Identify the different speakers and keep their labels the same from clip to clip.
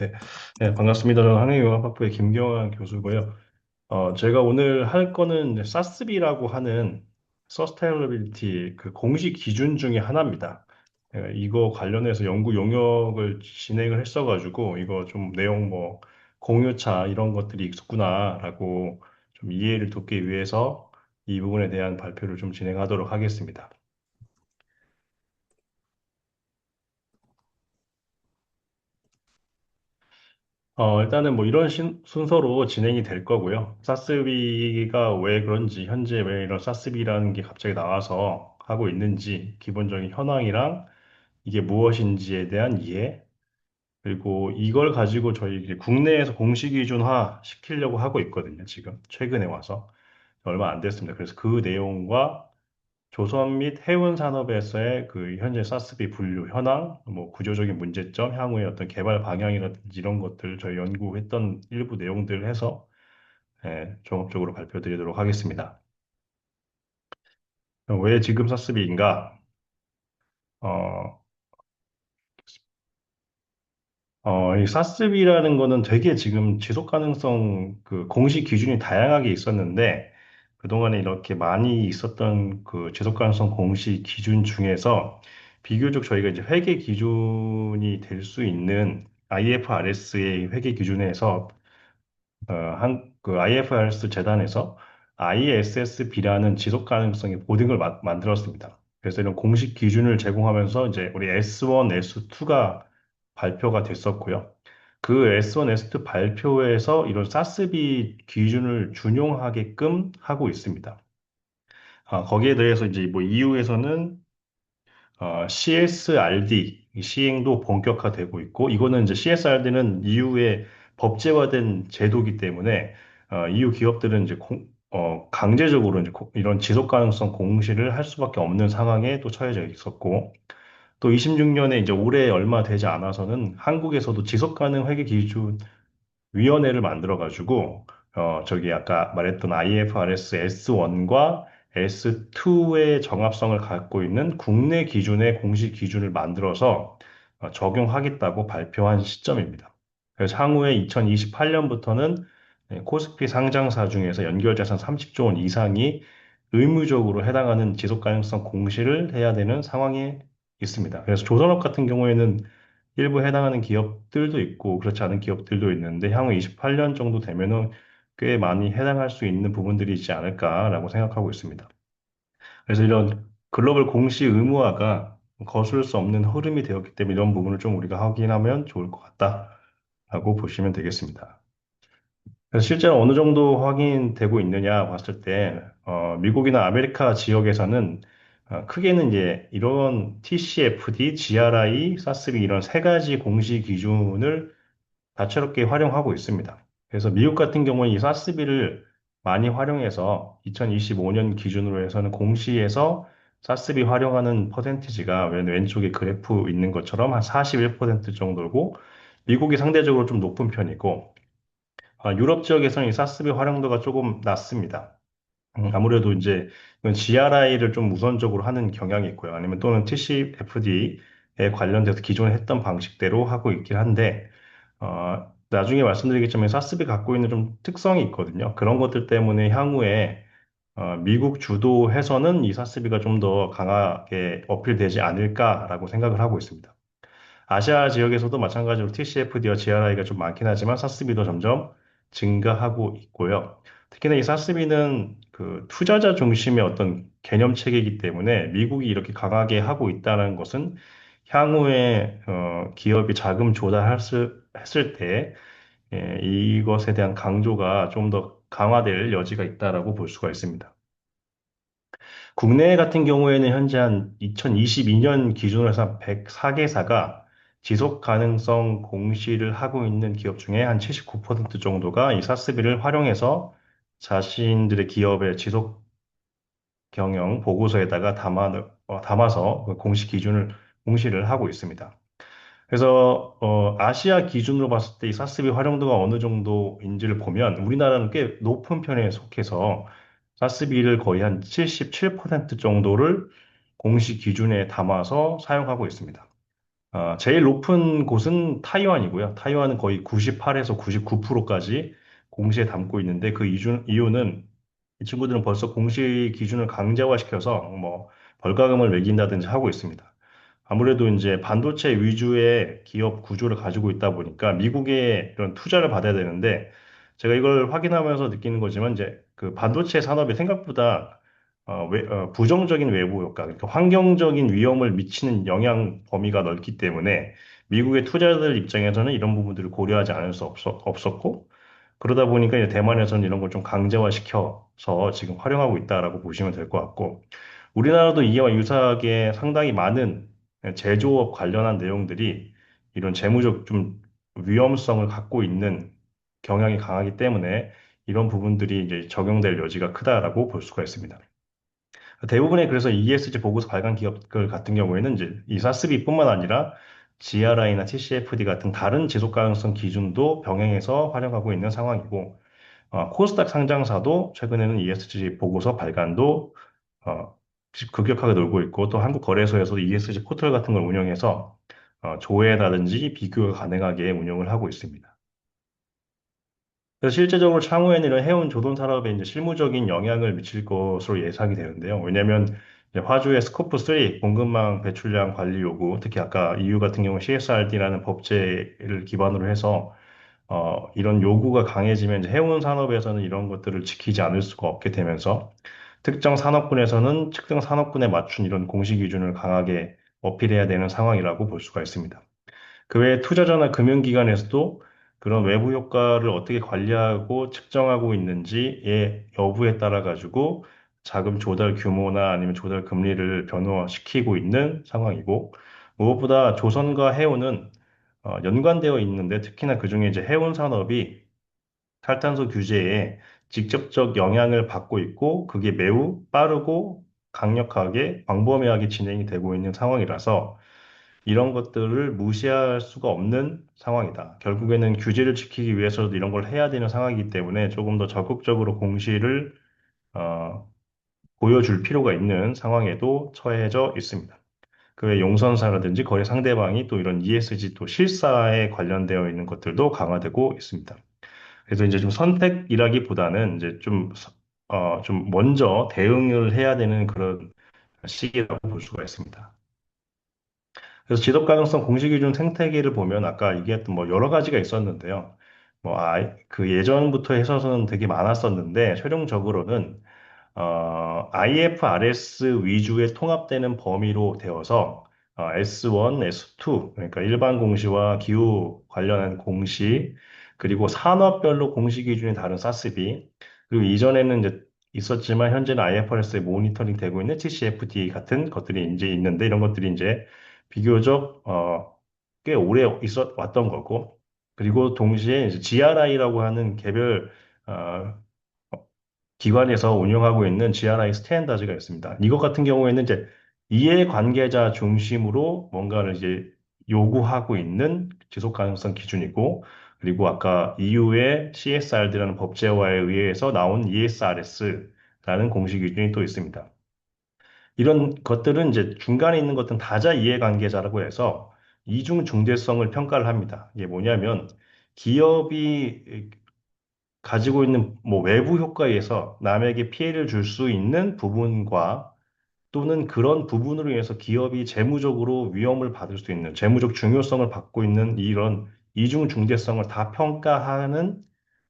Speaker 1: 네, 네, 반갑습니다. 저는 한국융합학부의 김경환 교수고요. 제가 오늘 할 거는 이제 사스비라고 하는 서스테이너빌리티 그 공식 기준 중에 하나입니다. 이거 관련해서 연구 용역을 진행을 했어가지고 이거 좀 내용 뭐 공유차 이런 것들이 있었구나라고 좀 이해를 돕기 위해서 이 부분에 대한 발표를 좀 진행하도록 하겠습니다. 일단은 뭐 이런 순서로 진행이 될 거고요. 사스비가 왜 그런지, 현재 왜 이런 사스비라는 게 갑자기 나와서 하고 있는지, 기본적인 현황이랑 이게 무엇인지에 대한 이해, 그리고 이걸 가지고 저희 이제 국내에서 공식 기준화 시키려고 하고 있거든요, 지금. 최근에 와서. 얼마 안 됐습니다. 그래서 그 내용과 조선 및 해운 산업에서의 그 현재 사스비 분류 현황, 뭐 구조적인 문제점, 향후의 어떤 개발 방향이라든지 이런 것들 저희 연구했던 일부 내용들 해서 종합적으로 발표드리도록 하겠습니다. 왜 지금 사스비인가? 어, 이 사스비라는 거는 되게 지금 지속 가능성 그 공식 기준이 다양하게 있었는데 그동안에 이렇게 많이 있었던 그 지속 가능성 공식 기준 중에서 비교적 저희가 이제 회계 기준이 될 수 있는 IFRS의 회계 기준에서 그 IFRS 재단에서 ISSB라는 지속 가능성의 보딩을 만들었습니다. 그래서 이런 공식 기준을 제공하면서 이제 우리 S1, S2가 발표가 됐었고요. 그 S1, S2 발표에서 이런 사스비 기준을 준용하게끔 하고 있습니다. 거기에 대해서 이제 뭐 EU에서는 CSRD 시행도 본격화되고 있고, 이거는 이제 CSRD는 EU의 법제화된 제도이기 때문에 EU 기업들은 이제 강제적으로 이제 이런 지속 가능성 공시를 할 수밖에 없는 상황에 또 처해져 있었고, 또 26년에 이제 올해 얼마 되지 않아서는 한국에서도 지속 가능 회계 기준 위원회를 만들어가지고, 저기 아까 말했던 IFRS S1과 S2의 정합성을 갖고 있는 국내 기준의 공식 기준을 만들어서 적용하겠다고 발표한 시점입니다. 그래서 향후에 2028년부터는 코스피 상장사 중에서 연결자산 30조 원 이상이 의무적으로 해당하는 지속 가능성 공시를 해야 되는 상황에 있습니다. 그래서 조선업 같은 경우에는 일부 해당하는 기업들도 있고 그렇지 않은 기업들도 있는데 향후 28년 정도 되면은 꽤 많이 해당할 수 있는 부분들이 있지 않을까라고 생각하고 있습니다. 그래서 이런 글로벌 공시 의무화가 거스를 수 없는 흐름이 되었기 때문에 이런 부분을 좀 우리가 확인하면 좋을 것 같다라고 보시면 되겠습니다. 그래서 실제로 어느 정도 확인되고 있느냐 봤을 때, 미국이나 아메리카 지역에서는 크게는 이제 이런 TCFD, GRI, 사스비 이런 세 가지 공시 기준을 다채롭게 활용하고 있습니다. 그래서 미국 같은 경우는 이 사스비를 많이 활용해서 2025년 기준으로 해서는 공시에서 사스비 활용하는 퍼센티지가 왼쪽에 그래프 있는 것처럼 한 41% 정도고 미국이 상대적으로 좀 높은 편이고 유럽 지역에서는 이 사스비 활용도가 조금 낮습니다. 아무래도 이제 이건 GRI를 좀 우선적으로 하는 경향이 있고요. 아니면 또는 TCFD에 관련돼서 기존에 했던 방식대로 하고 있긴 한데, 나중에 말씀드리겠지만 사스비 갖고 있는 좀 특성이 있거든요. 그런 것들 때문에 향후에 미국 주도해서는 이 사스비가 좀 더 강하게 어필되지 않을까라고 생각을 하고 있습니다. 아시아 지역에서도 마찬가지로 TCFD와 GRI가 좀 많긴 하지만 사스비도 점점 증가하고 있고요. 특히나 이 사스비는 그 투자자 중심의 어떤 개념 체계이기 때문에 미국이 이렇게 강하게 하고 있다는 것은 향후에 기업이 자금 했을 때 이것에 대한 강조가 좀 더 강화될 여지가 있다라고 볼 수가 있습니다. 국내 같은 경우에는 현재 한 2022년 기준으로 해서 104개사가 지속 가능성 공시를 하고 있는 기업 중에 한 79% 정도가 이 사스비를 활용해서 자신들의 기업의 지속 경영 보고서에다가 담아서 그 공시 기준을 공시를 하고 있습니다. 그래서 아시아 기준으로 봤을 때 이 사스비 활용도가 어느 정도인지를 보면 우리나라는 꽤 높은 편에 속해서 사스비를 거의 한 77% 정도를 공시 기준에 담아서 사용하고 있습니다. 제일 높은 곳은 타이완이고요. 타이완은 거의 98에서 99%까지 공시에 담고 있는데 그 이유는 이 친구들은 벌써 공시 기준을 강제화시켜서 뭐 벌가금을 매긴다든지 하고 있습니다. 아무래도 이제 반도체 위주의 기업 구조를 가지고 있다 보니까 미국의 이런 투자를 받아야 되는데 제가 이걸 확인하면서 느끼는 거지만 이제 그 반도체 산업이 생각보다 부정적인 외부 효과, 그러니까 환경적인 위험을 미치는 영향 범위가 넓기 때문에 미국의 투자자들 입장에서는 이런 부분들을 고려하지 않을 수 없었고 그러다 보니까 이제 대만에서는 이런 걸 좀 강제화시켜서 지금 활용하고 있다라고 보시면 될 것 같고 우리나라도 이와 유사하게 상당히 많은 제조업 관련한 내용들이 이런 재무적 좀 위험성을 갖고 있는 경향이 강하기 때문에 이런 부분들이 이제 적용될 여지가 크다라고 볼 수가 있습니다. 대부분의 그래서 ESG 보고서 발간 기업들 같은 경우에는 이제 이 사스비뿐만 아니라 GRI나 TCFD 같은 다른 지속 가능성 기준도 병행해서 활용하고 있는 상황이고, 코스닥 상장사도 최근에는 ESG 보고서 발간도 어, 급격하게 놀고 있고, 또 한국 거래소에서도 ESG 포털 같은 걸 운영해서 조회라든지 비교가 가능하게 운영을 하고 있습니다. 그래서 실제적으로 향후에는 이런 해운 조선 산업에 이제 실무적인 영향을 미칠 것으로 예상이 되는데요. 왜냐하면 이제 화주의 스코프 3 공급망 배출량 관리 요구, 특히 아까 EU 같은 경우 CSRD라는 법제를 기반으로 해서 이런 요구가 강해지면 이제 해운 산업에서는 이런 것들을 지키지 않을 수가 없게 되면서 특정 산업군에서는 특정 산업군에 맞춘 이런 공시 기준을 강하게 어필해야 되는 상황이라고 볼 수가 있습니다. 그 외에 투자자나 금융기관에서도 그런 외부 효과를 어떻게 관리하고 측정하고 있는지의 여부에 따라 가지고 자금 조달 규모나 아니면 조달 금리를 변화시키고 있는 상황이고 무엇보다 조선과 해운은 연관되어 있는데 특히나 그중에 이제 해운 산업이 탈탄소 규제에 직접적 영향을 받고 있고 그게 매우 빠르고 강력하게 광범위하게 진행이 되고 있는 상황이라서 이런 것들을 무시할 수가 없는 상황이다. 결국에는 규제를 지키기 위해서도 이런 걸 해야 되는 상황이기 때문에 조금 더 적극적으로 공시를 어, 보여줄 필요가 있는 상황에도 처해져 있습니다. 그 외 용선사라든지 거래 상대방이 또 이런 ESG 또 실사에 관련되어 있는 것들도 강화되고 있습니다. 그래서 이제 좀 선택이라기보다는 이제 좀 먼저 대응을 해야 되는 그런 시기라고 볼 수가 있습니다. 그래서 지속 가능성 공시 기준 생태계를 보면 아까 얘기했던 뭐 여러 가지가 있었는데요. 그 예전부터 해서는 되게 많았었는데 최종적으로는 IFRS 위주의 통합되는 범위로 되어서 S1, S2 그러니까 일반 공시와 기후 관련한 공시 그리고 산업별로 공시 기준이 다른 사스비 그리고 이전에는 이제 있었지만 현재는 IFRS에 모니터링 되고 있는 TCFD 같은 것들이 이제 있는데 이런 것들이 이제 비교적 꽤 오래 있어 왔던 거고 그리고 동시에 이제 GRI라고 하는 개별 어, 기관에서 운영하고 있는 GRI 스탠다드가 있습니다. 이것 같은 경우에는 이제 이해관계자 중심으로 뭔가를 이제 요구하고 있는 지속 가능성 기준이고, 그리고 아까 EU의 CSRD라는 법제화에 의해서 나온 ESRS라는 공식 기준이 또 있습니다. 이런 것들은 이제 중간에 있는 것들은 다자 이해관계자라고 해서 이중 중대성을 평가를 합니다. 이게 뭐냐면 기업이 가지고 있는 뭐 외부 효과에 의해서 남에게 피해를 줄 수 있는 부분과 또는 그런 부분으로 인해서 기업이 재무적으로 위험을 받을 수 있는 재무적 중요성을 받고 있는 이런 이중 중대성을 다 평가하는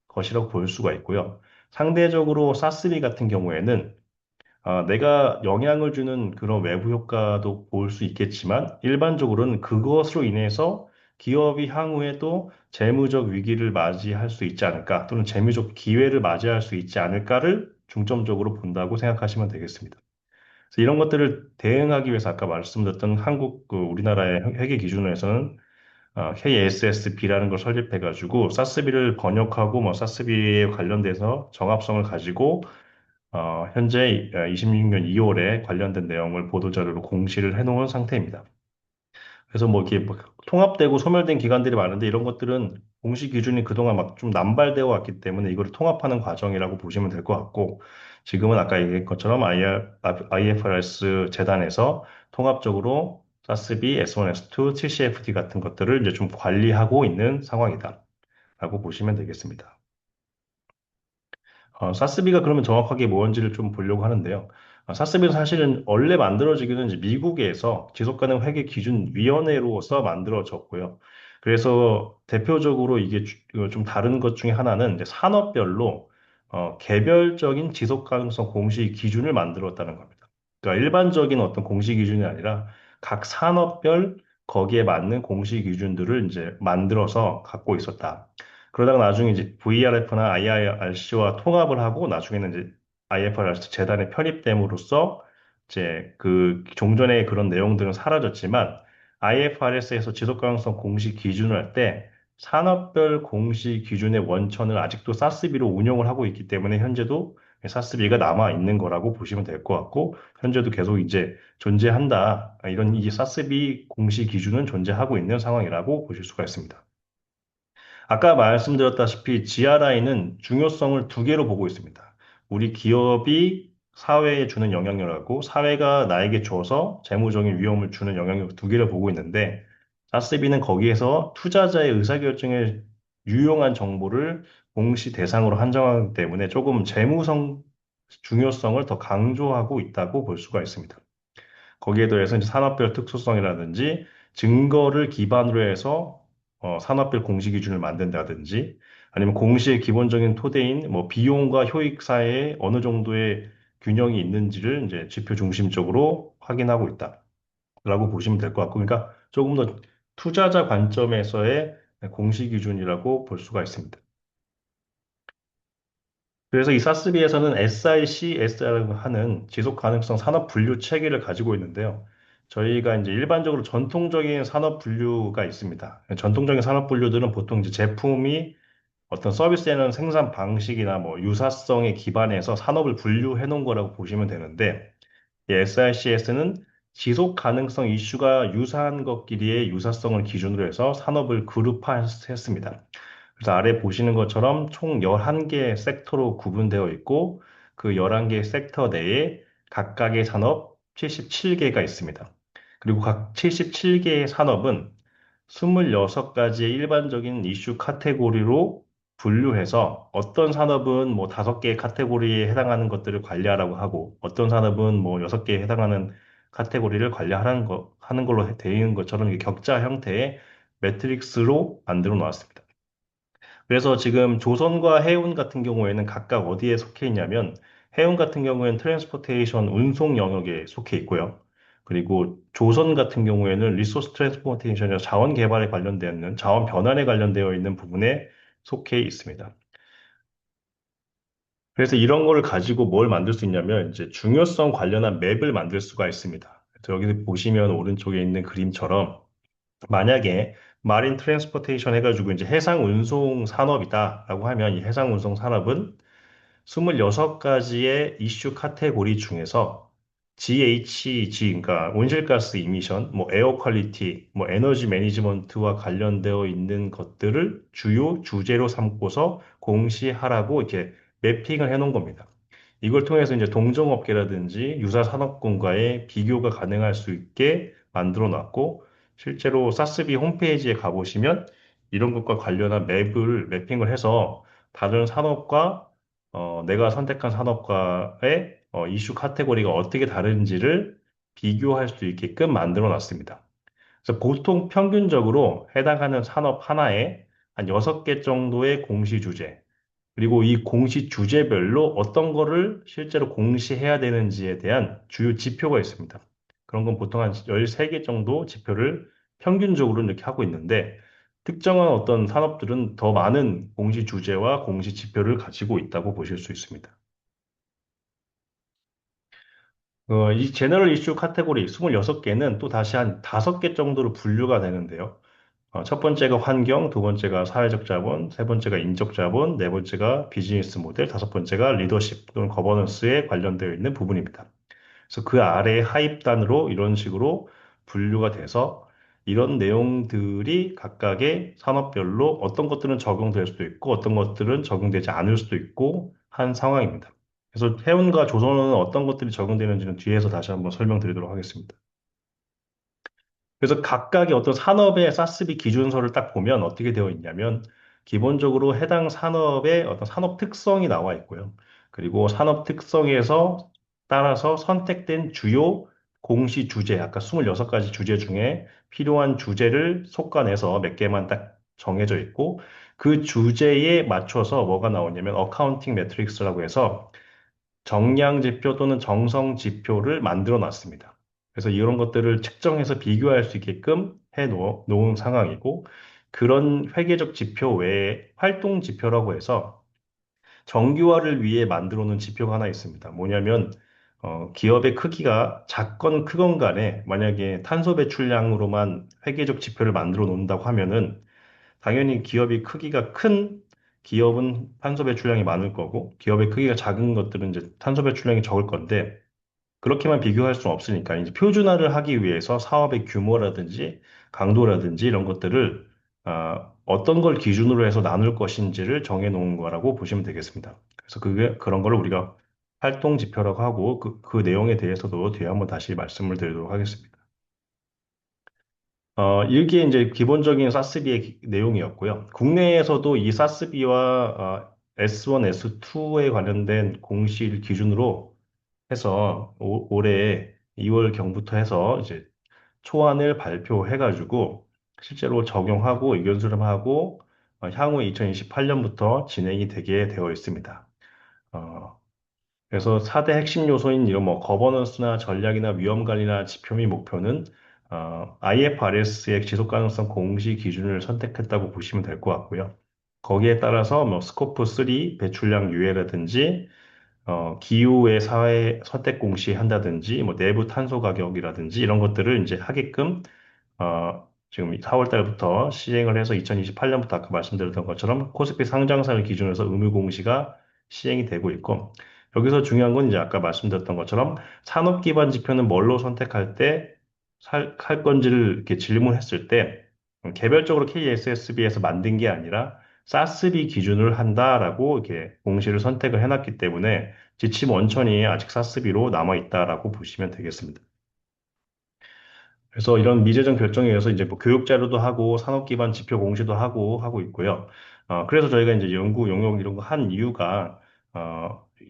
Speaker 1: 것이라고 볼 수가 있고요. 상대적으로 사스비 같은 경우에는 내가 영향을 주는 그런 외부 효과도 볼 수 있겠지만 일반적으로는 그것으로 인해서 기업이 향후에도 재무적 위기를 맞이할 수 있지 않을까 또는 재무적 기회를 맞이할 수 있지 않을까를 중점적으로 본다고 생각하시면 되겠습니다. 그래서 이런 것들을 대응하기 위해서 아까 말씀드렸던 한국 우리나라의 회계 기준에서는 KSSB라는 걸 설립해가지고 사스비를 번역하고 뭐 사스비에 관련돼서 정합성을 가지고 현재 26년 2월에 관련된 내용을 보도자료로 공시를 해놓은 상태입니다. 그래서 뭐 이렇게 뭐 통합되고 소멸된 기관들이 많은데 이런 것들은 공시 기준이 그동안 막 좀 남발되어 왔기 때문에 이거를 통합하는 과정이라고 보시면 될 것 같고 지금은 아까 얘기한 것처럼 IFRS 재단에서 통합적으로 사스비, S1, S2, 7CFD 같은 것들을 이제 좀 관리하고 있는 상황이다라고 보시면 되겠습니다. 사스비가 그러면 정확하게 뭔지를 좀 보려고 하는데요. 사스비는 사실은 원래 만들어지기는 이제 미국에서 지속가능 회계 기준 위원회로서 만들어졌고요. 그래서 대표적으로 이게 좀 다른 것 중에 하나는 이제 산업별로 개별적인 지속 가능성 공시 기준을 만들었다는 겁니다. 그러니까 일반적인 어떤 공시 기준이 아니라 각 산업별 거기에 맞는 공시 기준들을 이제 만들어서 갖고 있었다. 그러다가 나중에 이제 VRF나 IIRC와 통합을 하고 나중에는 이제 IFRS 재단에 편입됨으로써 이제 그 종전의 그런 내용들은 사라졌지만 IFRS에서 지속가능성 공시 기준을 할 때 산업별 공시 기준의 원천을 아직도 사스비로 운용을 하고 있기 때문에 현재도 사스비가 남아 있는 거라고 보시면 될 것 같고 현재도 계속 이제 존재한다. 이런 이 사스비 공시 기준은 존재하고 있는 상황이라고 보실 수가 있습니다. 아까 말씀드렸다시피 GRI는 중요성을 두 개로 보고 있습니다. 우리 기업이 사회에 주는 영향력하고 사회가 나에게 줘서 재무적인 위험을 주는 영향력 두 개를 보고 있는데 아스비는 거기에서 투자자의 의사결정에 유용한 정보를 공시 대상으로 한정하기 때문에 조금 재무성 중요성을 더 강조하고 있다고 볼 수가 있습니다. 거기에 더해서 이제 산업별 특수성이라든지 증거를 기반으로 해서 산업별 공시 기준을 만든다든지 아니면 공시의 기본적인 토대인 뭐 비용과 효익 사이에 어느 정도의 균형이 있는지를 이제 지표 중심적으로 확인하고 있다라고 보시면 될 것 같고, 그러니까 조금 더 투자자 관점에서의 공시 기준이라고 볼 수가 있습니다. 그래서 이 사스비에서는 SICS라고 하는 지속 가능성 산업 분류 체계를 가지고 있는데요. 저희가 이제 일반적으로 전통적인 산업 분류가 있습니다. 전통적인 산업 분류들은 보통 이제 제품이 어떤 서비스에는 생산 방식이나 뭐 유사성에 기반해서 산업을 분류해 놓은 거라고 보시면 되는데, 이 SICS는 지속 가능성 이슈가 유사한 것끼리의 유사성을 기준으로 해서 산업을 그룹화했습니다. 그래서 아래 보시는 것처럼 총 11개의 섹터로 구분되어 있고 그 11개의 섹터 내에 각각의 산업 77개가 있습니다. 그리고 각 77개의 산업은 26가지의 일반적인 이슈 카테고리로 분류해서 어떤 산업은 뭐 5개의 카테고리에 해당하는 것들을 관리하라고 하고 어떤 산업은 뭐 6개에 해당하는 카테고리를 하는 걸로 되어 있는 것처럼 이게 격자 형태의 매트릭스로 만들어 놓았습니다. 그래서 지금 조선과 해운 같은 경우에는 각각 어디에 속해 있냐면 해운 같은 경우에는 트랜스포테이션 운송 영역에 속해 있고요. 그리고 조선 같은 경우에는 리소스 트랜스포테이션이나 자원 개발에 관련되어 있는 자원 변환에 관련되어 있는 부분에 속해 있습니다. 그래서 이런 거를 가지고 뭘 만들 수 있냐면 이제 중요성 관련한 맵을 만들 수가 있습니다. 그래서 여기 보시면 오른쪽에 있는 그림처럼 만약에 마린 트랜스포테이션 해가지고 이제 해상 운송 산업이다라고 하면 이 해상 운송 산업은 26가지의 이슈 카테고리 중에서 GHG, 그러니까 온실가스 이미션, 뭐 에어 퀄리티, 뭐 에너지 매니지먼트와 관련되어 있는 것들을 주요 주제로 삼고서 공시하라고 이렇게 매핑을 해놓은 겁니다. 이걸 통해서 이제 동종업계라든지 유사 산업군과의 비교가 가능할 수 있게 만들어 놨고, 실제로 사스비 홈페이지에 가보시면 이런 것과 관련한 맵을 매핑을 해서 다른 산업과 내가 선택한 산업과의 이슈 카테고리가 어떻게 다른지를 비교할 수 있게끔 만들어 놨습니다. 그래서 보통 평균적으로 해당하는 산업 하나에 한 6개 정도의 공시 주제, 그리고 이 공시 주제별로 어떤 거를 실제로 공시해야 되는지에 대한 주요 지표가 있습니다. 그런 건 보통 한 13개 정도 지표를 평균적으로 이렇게 하고 있는데, 특정한 어떤 산업들은 더 많은 공시 주제와 공시 지표를 가지고 있다고 보실 수 있습니다. 이 제너럴 이슈 카테고리 26개는 또 다시 한 5개 정도로 분류가 되는데요. 첫 번째가 환경, 두 번째가 사회적 자본, 세 번째가 인적 자본, 네 번째가 비즈니스 모델, 다섯 번째가 리더십 또는 거버넌스에 관련되어 있는 부분입니다. 그래서 그 아래 하입단으로 이런 식으로 분류가 돼서 이런 내용들이 각각의 산업별로 어떤 것들은 적용될 수도 있고 어떤 것들은 적용되지 않을 수도 있고 한 상황입니다. 그래서 해운과 조선은 어떤 것들이 적용되는지는 뒤에서 다시 한번 설명드리도록 하겠습니다. 그래서 각각의 어떤 산업의 사스비 기준서를 딱 보면 어떻게 되어 있냐면 기본적으로 해당 산업의 어떤 산업 특성이 나와 있고요. 그리고 산업 특성에서 따라서 선택된 주요 공시 주제, 아까 26가지 주제 중에 필요한 주제를 속간해서 몇 개만 딱 정해져 있고 그 주제에 맞춰서 뭐가 나오냐면 어카운팅 매트릭스라고 해서 정량 지표 또는 정성 지표를 만들어 놨습니다. 그래서 이런 것들을 측정해서 비교할 수 있게끔 해 놓은 상황이고, 그런 회계적 지표 외에 활동 지표라고 해서 정규화를 위해 만들어 놓은 지표가 하나 있습니다. 뭐냐면, 기업의 크기가 작건 크건 간에 만약에 탄소 배출량으로만 회계적 지표를 만들어 놓는다고 하면은 당연히 기업이 크기가 큰 기업은 탄소 배출량이 많을 거고, 기업의 크기가 작은 것들은 이제 탄소 배출량이 적을 건데, 그렇게만 비교할 수는 없으니까, 이제 표준화를 하기 위해서 사업의 규모라든지 강도라든지 이런 것들을, 어떤 걸 기준으로 해서 나눌 것인지를 정해 놓은 거라고 보시면 되겠습니다. 그래서 그런 걸 우리가 활동 지표라고 하고, 그 내용에 대해서도 뒤에 한번 다시 말씀을 드리도록 하겠습니다. 이게 이제 기본적인 사스비의 내용이었고요. 국내에서도 이 사스비와 S1, S2에 관련된 공시를 기준으로 해서 올해 2월경부터 해서 이제 초안을 발표해가지고 실제로 적용하고 의견 수렴하고 향후 2028년부터 진행이 되게 되어 있습니다. 어, 그래서 4대 핵심 요소인 이런 뭐 거버넌스나 전략이나 위험 관리나 지표 및 목표는 IFRS의 지속 가능성 공시 기준을 선택했다고 보시면 될 것 같고요. 거기에 따라서 뭐 스코프 3 배출량 유예라든지 기후의 사회 선택 공시한다든지 뭐 내부 탄소 가격이라든지 이런 것들을 이제 하게끔 지금 4월 달부터 시행을 해서 2028년부터 아까 말씀드렸던 것처럼 코스피 상장사를 기준으로 해서 의무 공시가 시행이 되고 있고 여기서 중요한 건 이제 아까 말씀드렸던 것처럼 산업 기반 지표는 뭘로 선택할 때 할 건지를 이렇게 질문했을 때 개별적으로 KSSB에서 만든 게 아니라 사스비 기준을 한다라고 이렇게 공시를 선택을 해놨기 때문에 지침 원천이 아직 사스비로 남아 있다라고 보시면 되겠습니다. 그래서 이런 미재정 결정에 의해서 이제 뭐 교육 자료도 하고 산업 기반 지표 공시도 하고 있고요. 그래서 저희가 이제 연구 용역 이런 거 한 이유가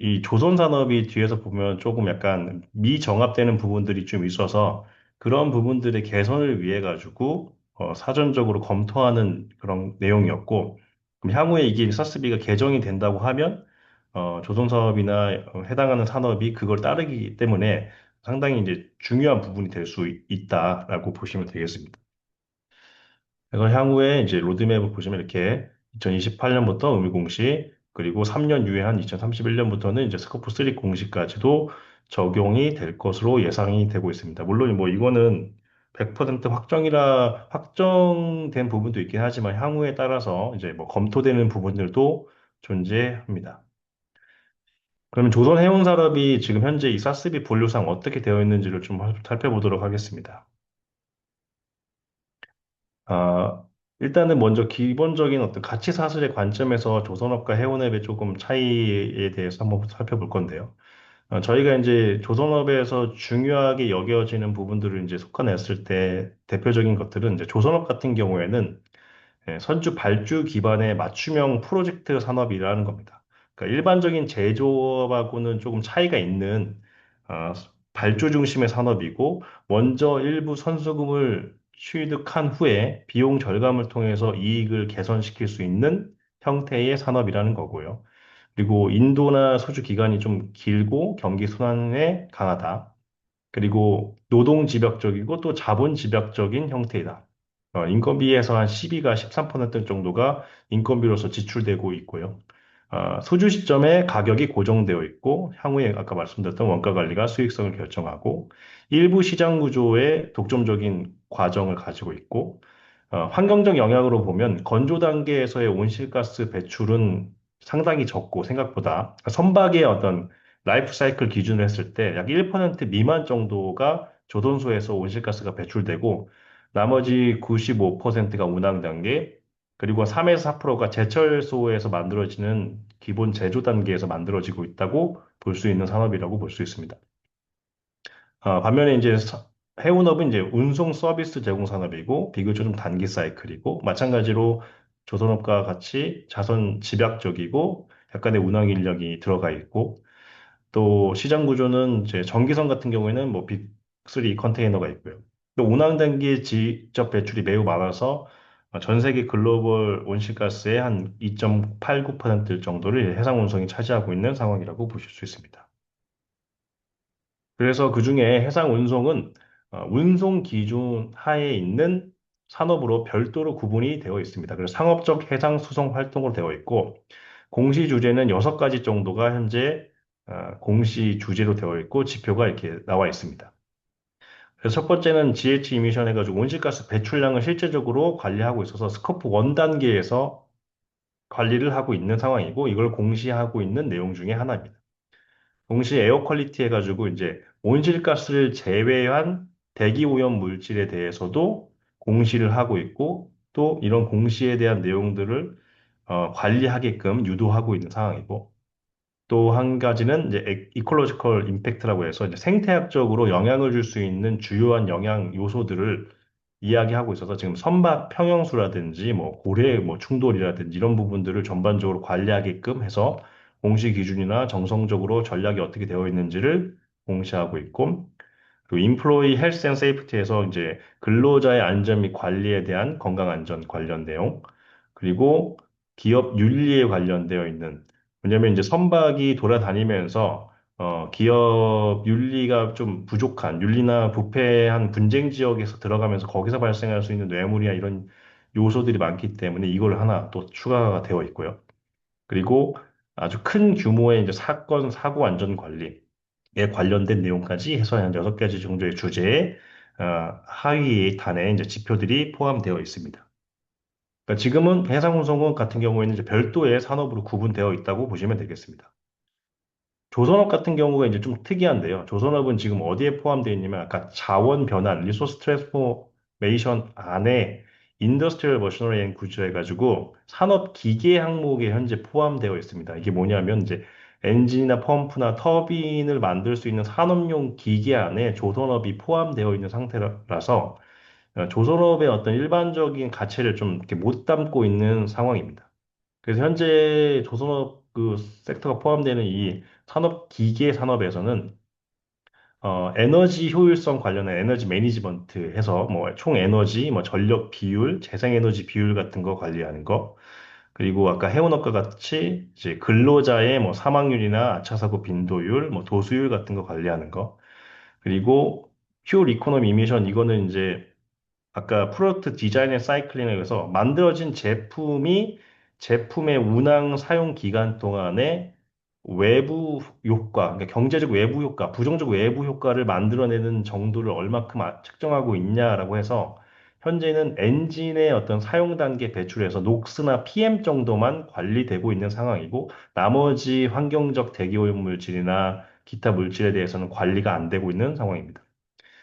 Speaker 1: 이 조선 산업이 뒤에서 보면 조금 약간 미정합되는 부분들이 좀 있어서 그런 부분들의 개선을 위해 가지고 사전적으로 검토하는 그런 내용이었고 그럼 향후에 이게 사스비가 개정이 된다고 하면 조선 사업이나 해당하는 산업이 그걸 따르기 때문에 상당히 이제 중요한 부분이 될 수 있다라고 보시면 되겠습니다. 그래서 향후에 이제 로드맵을 보시면 이렇게 2028년부터 의무 공시, 그리고 3년 유예한 2031년부터는 이제 스코프 3 공시까지도 적용이 될 것으로 예상이 되고 있습니다. 물론 뭐 이거는 100% 확정된 부분도 있긴 하지만 향후에 따라서 이제 뭐 검토되는 부분들도 존재합니다. 그러면 조선 해운산업이 지금 현재 이 사스비 분류상 어떻게 되어 있는지를 좀 살펴보도록 하겠습니다. 아, 일단은 먼저 기본적인 어떤 가치 사슬의 관점에서 조선업과 해운업의 조금 차이에 대해서 한번 살펴볼 건데요. 저희가 이제 조선업에서 중요하게 여겨지는 부분들을 이제 속아냈을 때 대표적인 것들은 이제 조선업 같은 경우에는 선주 발주 기반의 맞춤형 프로젝트 산업이라는 겁니다. 그러니까 일반적인 제조업하고는 조금 차이가 있는 어, 발주 중심의 산업이고 먼저 일부 선수금을 취득한 후에 비용 절감을 통해서 이익을 개선시킬 수 있는 형태의 산업이라는 거고요. 그리고 인도나 수주 기간이 좀 길고 경기 순환에 강하다. 그리고 노동 집약적이고 또 자본 집약적인 형태이다. 인건비에서 한 12가 13% 정도가 인건비로서 지출되고 있고요. 소주 시점에 가격이 고정되어 있고 향후에 아까 말씀드렸던 원가 관리가 수익성을 결정하고 일부 시장 구조의 독점적인 과정을 가지고 있고 환경적 영향으로 보면 건조 단계에서의 온실가스 배출은 상당히 적고 생각보다 선박의 어떤 라이프 사이클 기준으로 했을 때 약 1% 미만 정도가 조선소에서 온실가스가 배출되고 나머지 95%가 운항 단계 그리고 3에서 4%가 제철소에서 만들어지는 기본 제조 단계에서 만들어지고 있다고 볼 수 있는 산업이라고 볼 수 있습니다. 반면에 이제 해운업은 이제 운송 서비스 제공 산업이고 비교적 좀 단기 사이클이고 마찬가지로 조선업과 같이 자선 집약적이고 약간의 운항 인력이 들어가 있고 또 시장 구조는 이제 전기선 같은 경우에는 뭐 빅3 컨테이너가 있고요. 또 운항 단기 직접 배출이 매우 많아서 전 세계 글로벌 온실가스의 한 2.89% 정도를 해상 운송이 차지하고 있는 상황이라고 보실 수 있습니다. 그래서 그중에 해상 운송은 운송 기준 하에 있는 산업으로 별도로 구분이 되어 있습니다. 그래서 상업적 해상 수송 활동으로 되어 있고 공시 주제는 6가지 정도가 현재 공시 주제로 되어 있고 지표가 이렇게 나와 있습니다. 그래서 첫 번째는 GH 이미션 해가지고 온실가스 배출량을 실제적으로 관리하고 있어서 스코프 1 단계에서 관리를 하고 있는 상황이고 이걸 공시하고 있는 내용 중에 하나입니다. 동시에 에어 퀄리티 해가지고 이제 온실가스를 제외한 대기 오염 물질에 대해서도 공시를 하고 있고 또 이런 공시에 대한 내용들을 관리하게끔 유도하고 있는 상황이고 또 한 가지는 이제 이콜로지컬 임팩트라고 해서 이제 생태학적으로 영향을 줄 수 있는 주요한 영향 요소들을 이야기하고 있어서 지금 선박 평형수라든지 뭐 고래 뭐 충돌이라든지 이런 부분들을 전반적으로 관리하게끔 해서 공시 기준이나 정성적으로 전략이 어떻게 되어 있는지를 공시하고 있고 그 인플로이 헬스 앤 세이프티에서 이제 근로자의 안전 및 관리에 대한 건강 안전 관련 내용 그리고 기업 윤리에 관련되어 있는 왜냐면 이제 선박이 돌아다니면서 기업 윤리가 좀 부족한 윤리나 부패한 분쟁 지역에서 들어가면서 거기서 발생할 수 있는 뇌물이나 이런 요소들이 많기 때문에 이걸 하나 또 추가가 되어 있고요. 그리고 아주 큰 규모의 이제 사건 사고 안전 관리 에 관련된 내용까지 해서 한 6가지 정도의 주제에 하위 단에 이제 지표들이 포함되어 있습니다. 그러니까 지금은 해상운송업 같은 경우에는 이제 별도의 산업으로 구분되어 있다고 보시면 되겠습니다. 조선업 같은 경우가 이제 좀 특이한데요. 조선업은 지금 어디에 포함되어 있냐면 아까 자원 변환, 리소스 트랜스포메이션 안에 인더스트리얼 머셔너리 앤 구조 해가지고 산업 기계 항목에 현재 포함되어 있습니다. 이게 뭐냐면 이제 엔진이나 펌프나 터빈을 만들 수 있는 산업용 기계 안에 조선업이 포함되어 있는 상태라서 조선업의 어떤 일반적인 가치를 좀 이렇게 못 담고 있는 상황입니다. 그래서 현재 조선업 그 섹터가 포함되는 이 산업 기계 산업에서는 에너지 효율성 관련한 에너지 매니지먼트 해서 뭐 총 에너지, 뭐 전력 비율, 재생에너지 비율 같은 거 관리하는 거, 그리고 아까 해운업과 같이 이제 근로자의 뭐 사망률이나 아차사고 빈도율, 뭐 도수율 같은 거 관리하는 거, 그리고 퓨얼 이코노미 이미션 이거는 이제 아까 프로덕트 디자인 앤 사이클링에서 만들어진 제품의 운항 사용 기간 동안에 외부 효과, 그러니까 경제적 외부 효과, 부정적 외부 효과를 만들어내는 정도를 얼마큼 측정하고 있냐라고 해서 현재는 엔진의 어떤 사용 단계 배출에서 녹스나 PM 정도만 관리되고 있는 상황이고 나머지 환경적 대기오염 물질이나 기타 물질에 대해서는 관리가 안 되고 있는 상황입니다.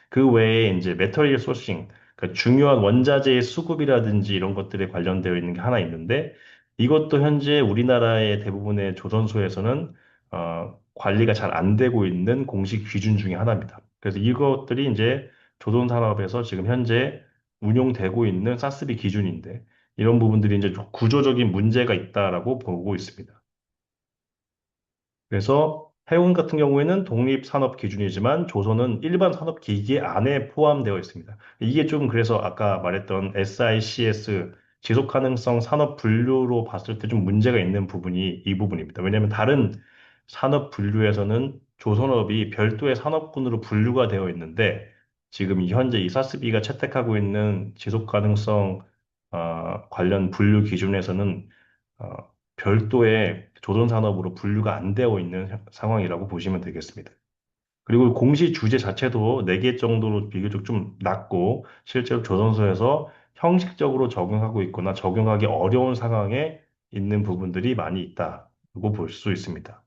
Speaker 1: 그 외에 이제 메터리얼 소싱, 그러니까 중요한 원자재의 수급이라든지 이런 것들에 관련되어 있는 게 하나 있는데 이것도 현재 우리나라의 대부분의 조선소에서는 관리가 잘 안 되고 있는 공식 기준 중에 하나입니다. 그래서 이것들이 이제 조선산업에서 지금 현재 운용되고 있는 사스비 기준인데 이런 부분들이 이제 좀 구조적인 문제가 있다라고 보고 있습니다. 그래서 해운 같은 경우에는 독립산업 기준이지만 조선은 일반 산업 기기 안에 포함되어 있습니다. 이게 좀 그래서 아까 말했던 SICS 지속 가능성 산업 분류로 봤을 때 좀 문제가 있는 부분이 이 부분입니다. 왜냐하면 다른 산업 분류에서는 조선업이 별도의 산업군으로 분류가 되어 있는데 지금 현재 이 사스비가 채택하고 있는 지속 가능성 관련 분류 기준에서는 어, 별도의 조선산업으로 분류가 안 되어 있는 상황이라고 보시면 되겠습니다. 그리고 공시 주제 자체도 4개 정도로 비교적 좀 낮고 실제로 조선소에서 형식적으로 적용하고 있거나 적용하기 어려운 상황에 있는 부분들이 많이 있다고 볼 수 있습니다.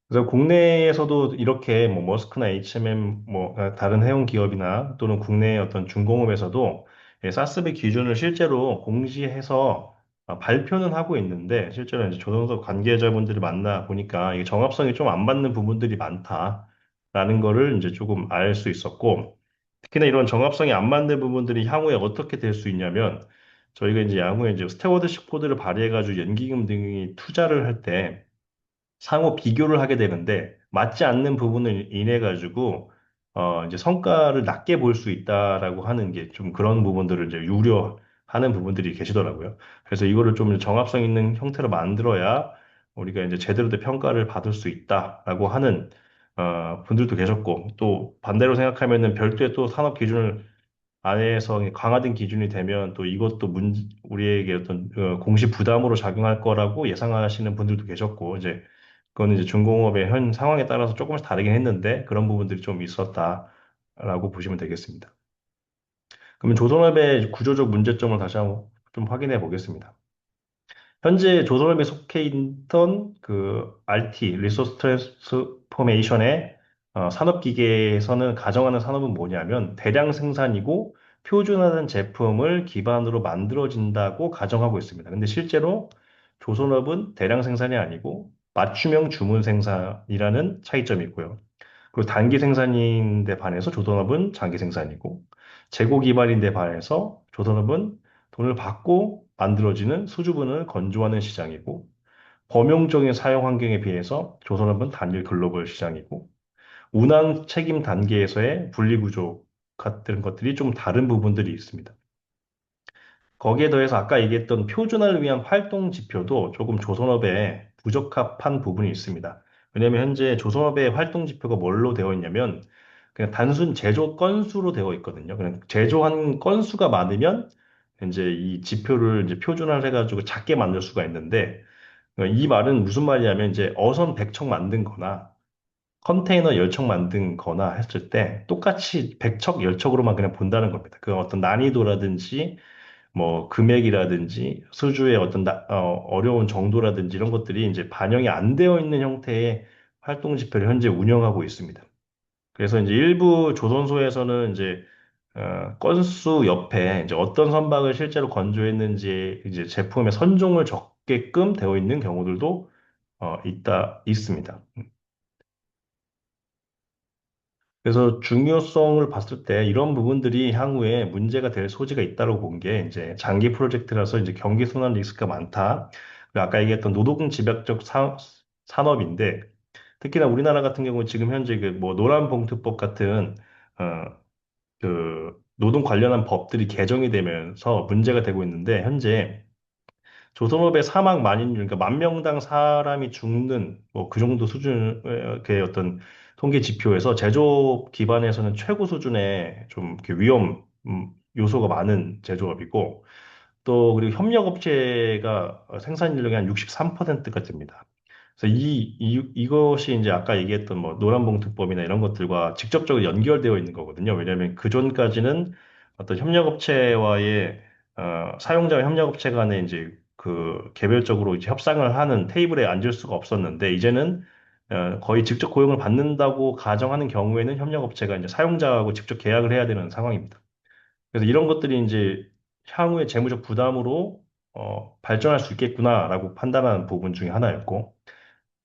Speaker 1: 그래서 국내에서도 이렇게 뭐 머스크나 H&M 뭐 다른 해운 기업이나 또는 국내 어떤 중공업에서도 사스비 기준을 실제로 공시해서 발표는 하고 있는데 실제로 이제 조선소 관계자분들이 만나 보니까 이게 정합성이 좀 안 맞는 부분들이 많다. 있다라는 거를 이제 조금 알 수 있었고, 특히나 이런 정합성이 안 맞는 부분들이 향후에 어떻게 될 수 있냐면, 저희가 이제 향후에 이제 스태워드십 코드를 발휘해가지고 연기금 등이 투자를 할 때, 상호 비교를 하게 되는데 맞지 않는 부분을 인해 가지고 이제 성과를 낮게 볼 수 있다라고 하는 게 좀 그런 부분들을 이제 우려하는 부분들이 계시더라고요. 그래서 이거를 좀 정합성 있는 형태로 만들어야 우리가 이제 제대로 된 평가를 받을 수 있다라고 하는 분들도 계셨고, 또 반대로 생각하면은 별도의 또 산업 기준을 안에서 강화된 기준이 되면 또 이것도 우리에게 어떤 공시 부담으로 작용할 거라고 예상하시는 분들도 계셨고, 이제 그거는 이제 중공업의 현 상황에 따라서 조금씩 다르긴 했는데 그런 부분들이 좀 있었다라고 보시면 되겠습니다. 그러면 조선업의 구조적 문제점을 다시 한번 좀 확인해 보겠습니다. 현재 조선업에 속해 있던 그 RT, 리소스 트랜스포메이션의 산업기계에서는 가정하는 산업은 뭐냐면 대량 생산이고 표준화된 제품을 기반으로 만들어진다고 가정하고 있습니다. 근데 실제로 조선업은 대량 생산이 아니고 맞춤형 주문 생산이라는 차이점이 있고요. 그리고 단기 생산인데 반해서 조선업은 장기 생산이고, 재고 기반인데 반해서 조선업은 돈을 받고 만들어지는 수주분을 건조하는 시장이고, 범용적인 사용 환경에 비해서 조선업은 단일 글로벌 시장이고, 운항 책임 단계에서의 분리구조 같은 것들이 좀 다른 부분들이 있습니다. 거기에 더해서 아까 얘기했던 표준화를 위한 활동 지표도 조금 조선업에 부적합한 부분이 있습니다. 왜냐하면 현재 조선업의 활동 지표가 뭘로 되어 있냐면 그냥 단순 제조 건수로 되어 있거든요. 그냥 제조한 건수가 많으면 이제 이 지표를 이제 표준화를 해가지고 작게 만들 수가 있는데 이 말은 무슨 말이냐면 이제 어선 100척 만든 거나 컨테이너 10척 만든 거나 했을 때 똑같이 100척, 10척으로만 그냥 본다는 겁니다. 그 어떤 난이도라든지 뭐 금액이라든지 수주의 어떤 어려운 정도라든지 이런 것들이 이제 반영이 안 되어 있는 형태의 활동 지표를 현재 운영하고 있습니다. 그래서 이제 일부 조선소에서는 이제 건수 옆에 이제 어떤 선박을 실제로 건조했는지 이제 제품의 선종을 적게끔 되어 있는 경우들도 있습니다. 그래서 중요성을 봤을 때 이런 부분들이 향후에 문제가 될 소지가 있다고 본 게 이제 장기 프로젝트라서 이제 경기 순환 리스크가 많다. 그리고 아까 얘기했던 노동 집약적 산업인데 특히나 우리나라 같은 경우는 지금 현재 그 뭐 노란봉투법 같은 어, 그 노동 관련한 법들이 개정이 되면서 문제가 되고 있는데 현재 조선업의 사망 만인율, 그러니까 만 명당 사람이 죽는 뭐 그 정도 수준의 어떤 통계 지표에서 제조업 기반에서는 최고 수준의 좀 이렇게 위험 요소가 많은 제조업이고 또 그리고 협력업체가 생산 인력의 한 63%가 됩니다. 그래서 이것이 이제 아까 얘기했던 뭐 노란봉투법이나 이런 것들과 직접적으로 연결되어 있는 거거든요. 왜냐하면 그 전까지는 어떤 협력업체와의 사용자와 협력업체 간에 이제 그 개별적으로 이제 협상을 하는 테이블에 앉을 수가 없었는데 이제는 거의 직접 고용을 받는다고 가정하는 경우에는 협력업체가 이제 사용자하고 직접 계약을 해야 되는 상황입니다. 그래서 이런 것들이 이제 향후에 재무적 부담으로 발전할 수 있겠구나라고 판단하는 부분 중에 하나였고,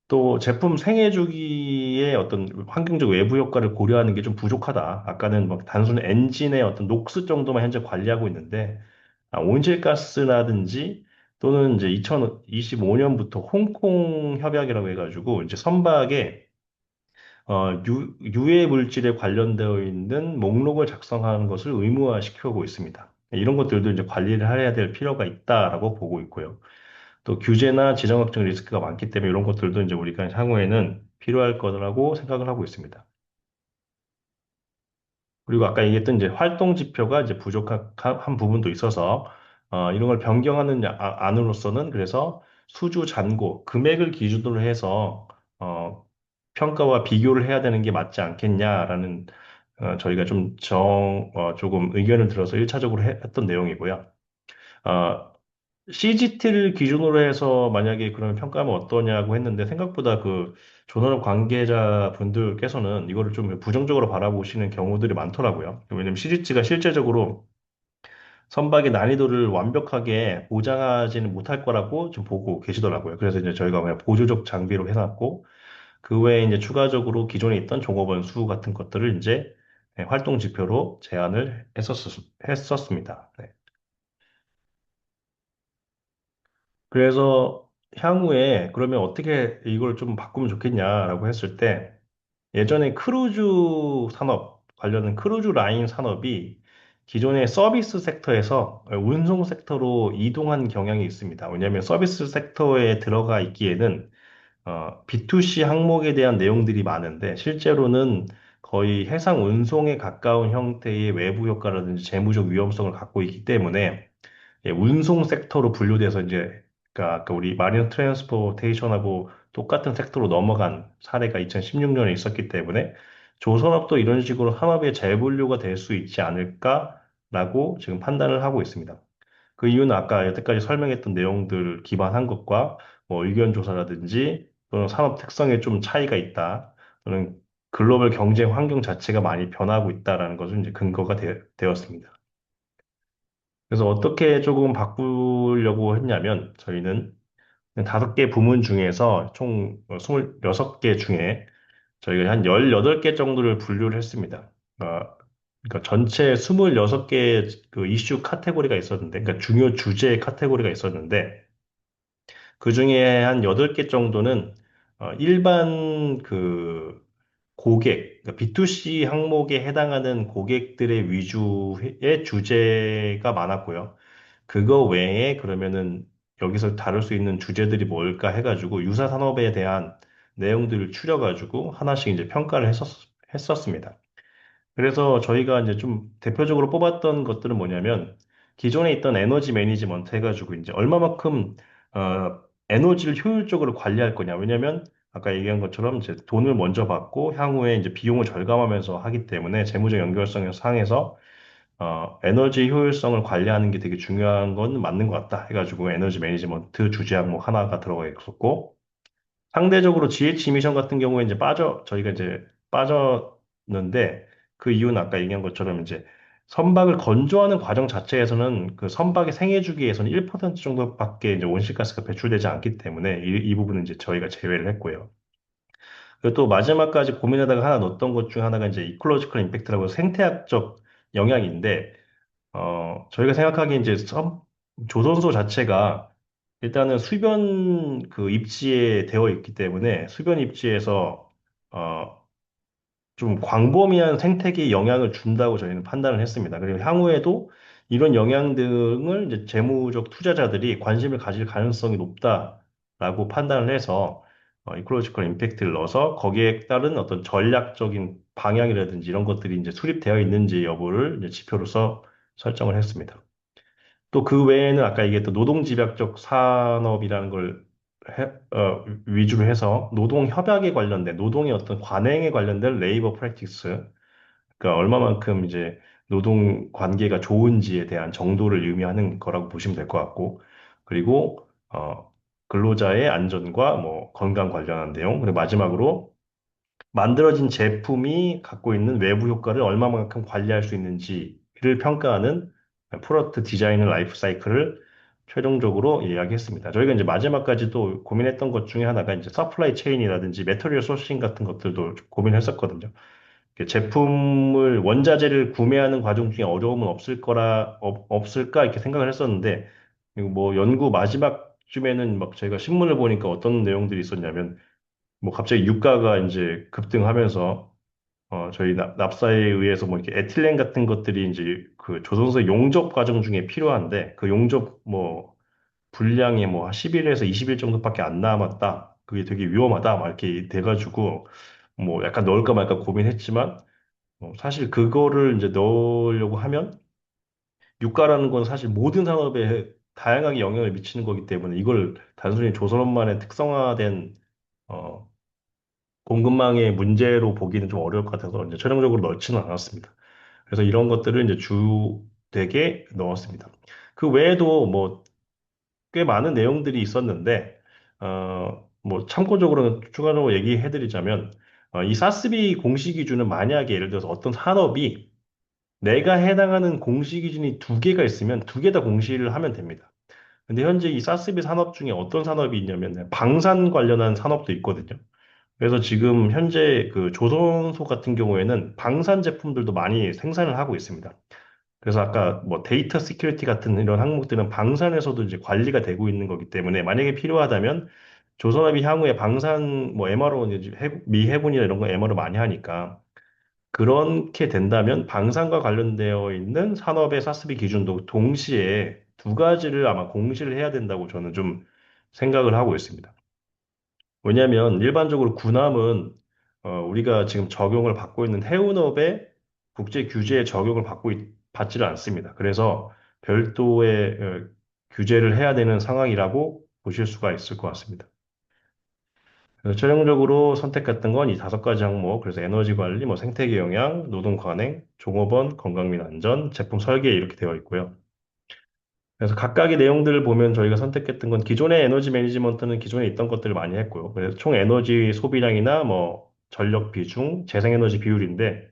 Speaker 1: 또 제품 생애 주기의 어떤 환경적 외부 효과를 고려하는 게 좀 부족하다. 아까는 뭐 단순 엔진의 어떤 녹스 정도만 현재 관리하고 있는데, 온실가스라든지 또는 이제 2025년부터 홍콩 협약이라고 해가지고 이제 선박에 유해 물질에 관련되어 있는 목록을 작성하는 것을 의무화시키고 있습니다. 이런 것들도 이제 관리를 해야 될 필요가 있다라고 보고 있고요. 또 규제나 지정학적 리스크가 많기 때문에 이런 것들도 이제 우리가 향후에는 필요할 거라고 생각을 하고 있습니다. 그리고 아까 얘기했던 이제 활동 지표가 이제 부족한 한 부분도 있어서 이런 걸 변경하는 안으로서는 그래서 수주 잔고 금액을 기준으로 해서 평가와 비교를 해야 되는 게 맞지 않겠냐라는 저희가 조금 의견을 들어서 1차적으로 했던 내용이고요. 어, CGT를 기준으로 해서 만약에 그런 평가하면 어떠냐고 했는데 생각보다 그 조선업 관계자 분들께서는 이거를 좀 부정적으로 바라보시는 경우들이 많더라고요. 왜냐면 CGT가 실제적으로 선박의 난이도를 완벽하게 보장하지는 못할 거라고 좀 보고 계시더라고요. 그래서 이제 저희가 그냥 보조적 장비로 해놨고 그 외에 이제 추가적으로 기존에 있던 종업원 수 같은 것들을 이제 활동 지표로 제안을 했었습니다. 네. 그래서 향후에 그러면 어떻게 이걸 좀 바꾸면 좋겠냐라고 했을 때 예전에 크루즈 산업 관련된 크루즈 라인 산업이 기존의 서비스 섹터에서 운송 섹터로 이동한 경향이 있습니다. 왜냐하면 서비스 섹터에 들어가 있기에는 B2C 항목에 대한 내용들이 많은데 실제로는 거의 해상 운송에 가까운 형태의 외부 효과라든지 재무적 위험성을 갖고 있기 때문에 운송 섹터로 분류돼서 이제 그러니까 아까 우리 마린 트랜스포테이션하고 똑같은 섹터로 넘어간 사례가 2016년에 있었기 때문에 조선업도 이런 식으로 산업의 재분류가 될 수 있지 않을까라고 지금 판단을 하고 있습니다. 그 이유는 아까 여태까지 설명했던 내용들 기반한 것과 뭐 의견 조사라든지 또는 산업 특성에 좀 차이가 있다. 또는 글로벌 경쟁 환경 자체가 많이 변하고 있다라는 것은 이제 근거가 되었습니다. 그래서 어떻게 조금 바꾸려고 했냐면 저희는 5개 부문 중에서 총 26개 중에 저희가 한 18개 정도를 분류를 했습니다. 그러니까 전체 26개 그 이슈 카테고리가 있었는데, 그러니까 중요 주제 카테고리가 있었는데, 그 중에 한 8개 정도는 일반 그 고객, 그러니까 B2C 항목에 해당하는 고객들의 위주의 주제가 많았고요. 그거 외에 그러면은 여기서 다룰 수 있는 주제들이 뭘까 해가지고 유사 산업에 대한 내용들을 추려가지고 하나씩 이제 평가를 했었습니다. 그래서 저희가 이제 좀 대표적으로 뽑았던 것들은 뭐냐면 기존에 있던 에너지 매니지먼트 해가지고 이제 얼마만큼 에너지를 효율적으로 관리할 거냐. 왜냐면 아까 얘기한 것처럼 이제 돈을 먼저 받고 향후에 이제 비용을 절감하면서 하기 때문에 재무적 연결성 상에서 에너지 효율성을 관리하는 게 되게 중요한 건 맞는 것 같다 해가지고 에너지 매니지먼트 주제 항목 하나가 들어가 있었고 상대적으로 GH 미션 같은 경우에 이제 저희가 이제 빠졌는데 그 이유는 아까 얘기한 것처럼 이제 선박을 건조하는 과정 자체에서는 그 선박의 생애 주기에서는 1% 정도밖에 이제 온실가스가 배출되지 않기 때문에 이 부분은 이제 저희가 제외를 했고요. 그리고 또 마지막까지 고민하다가 하나 넣었던 것 중 하나가 이제 이콜로지컬 임팩트라고 생태학적 영향인데 저희가 생각하기에 이제 조선소 자체가 일단은 수변 그 입지에 되어 있기 때문에 수변 입지에서 어, 좀 광범위한 생태계에 영향을 준다고 저희는 판단을 했습니다. 그리고 향후에도 이런 영향 등을 이제 재무적 투자자들이 관심을 가질 가능성이 높다라고 판단을 해서 이콜로지컬 임팩트를 넣어서 거기에 따른 어떤 전략적인 방향이라든지 이런 것들이 이제 수립되어 있는지 여부를 이제 지표로서 설정을 했습니다. 또 그 외에는 아까 얘기했던 노동집약적 산업이라는 걸 위주로 해서 노동 협약에 관련된 노동의 어떤 관행에 관련된 레이버 프랙티스 그러니까 얼마만큼 이제 노동 관계가 좋은지에 대한 정도를 의미하는 거라고 보시면 될 것 같고 그리고 근로자의 안전과 뭐 건강 관련한 내용 그리고 마지막으로 만들어진 제품이 갖고 있는 외부 효과를 얼마만큼 관리할 수 있는지를 평가하는 프로덕트 디자인 라이프 사이클을 최종적으로 이야기했습니다. 저희가 이제 마지막까지 또 고민했던 것 중에 하나가 이제 서플라이 체인이라든지 매터리얼 소싱 같은 것들도 좀 고민했었거든요. 제품을 원자재를 구매하는 과정 중에 어려움은 없을까 이렇게 생각을 했었는데 그리고 뭐 연구 마지막쯤에는 막 저희가 신문을 보니까 어떤 내용들이 있었냐면 뭐 갑자기 유가가 이제 급등하면서 저희 납사에 의해서 뭐 이렇게 에틸렌 같은 것들이 이제 그 조선소 용접 과정 중에 필요한데 그 용접 뭐 분량이 뭐 10일에서 20일 정도밖에 안 남았다. 그게 되게 위험하다. 막 이렇게 돼가지고 뭐 약간 넣을까 말까 고민했지만 사실 그거를 이제 넣으려고 하면 유가라는 건 사실 모든 산업에 다양하게 영향을 미치는 거기 때문에 이걸 단순히 조선업만의 특성화된 어, 공급망의 문제로 보기는 좀 어려울 것 같아서 이제 최종적으로 넣지는 않았습니다. 그래서 이런 것들을 이제 주되게 넣었습니다. 그 외에도 뭐 꽤 많은 내용들이 있었는데, 뭐 참고적으로 추가적으로 얘기해드리자면, 이 사스비 공시 기준은 만약에 예를 들어서 어떤 산업이 내가 해당하는 공시 기준이 2개가 있으면 2개 다 공시를 하면 됩니다. 근데 현재 이 사스비 산업 중에 어떤 산업이 있냐면 방산 관련한 산업도 있거든요. 그래서 지금 현재 그 조선소 같은 경우에는 방산 제품들도 많이 생산을 하고 있습니다. 그래서 아까 뭐 데이터 시큐리티 같은 이런 항목들은 방산에서도 이제 관리가 되고 있는 거기 때문에 만약에 필요하다면 조선업이 향후에 방산 뭐 MRO 이제 미 해군이나 이런 거 MRO 많이 하니까 그렇게 된다면 방산과 관련되어 있는 산업의 사스비 기준도 동시에 두 가지를 아마 공시를 해야 된다고 저는 좀 생각을 하고 있습니다. 왜냐하면 일반적으로 군함은 우리가 지금 적용을 받고 있는 해운업의 국제 규제에 적용을 받지를 않습니다. 그래서 별도의 규제를 해야 되는 상황이라고 보실 수가 있을 것 같습니다. 그래서 최종적으로 선택했던 건 이 다섯 가지 항목, 그래서 에너지 관리, 뭐 생태계 영향, 노동 관행, 종업원, 건강 및 안전, 제품 설계 이렇게 되어 있고요. 그래서 각각의 내용들을 보면 저희가 선택했던 건 기존의 에너지 매니지먼트는 기존에 있던 것들을 많이 했고요. 그래서 총 에너지 소비량이나 뭐 전력 비중, 재생에너지 비율인데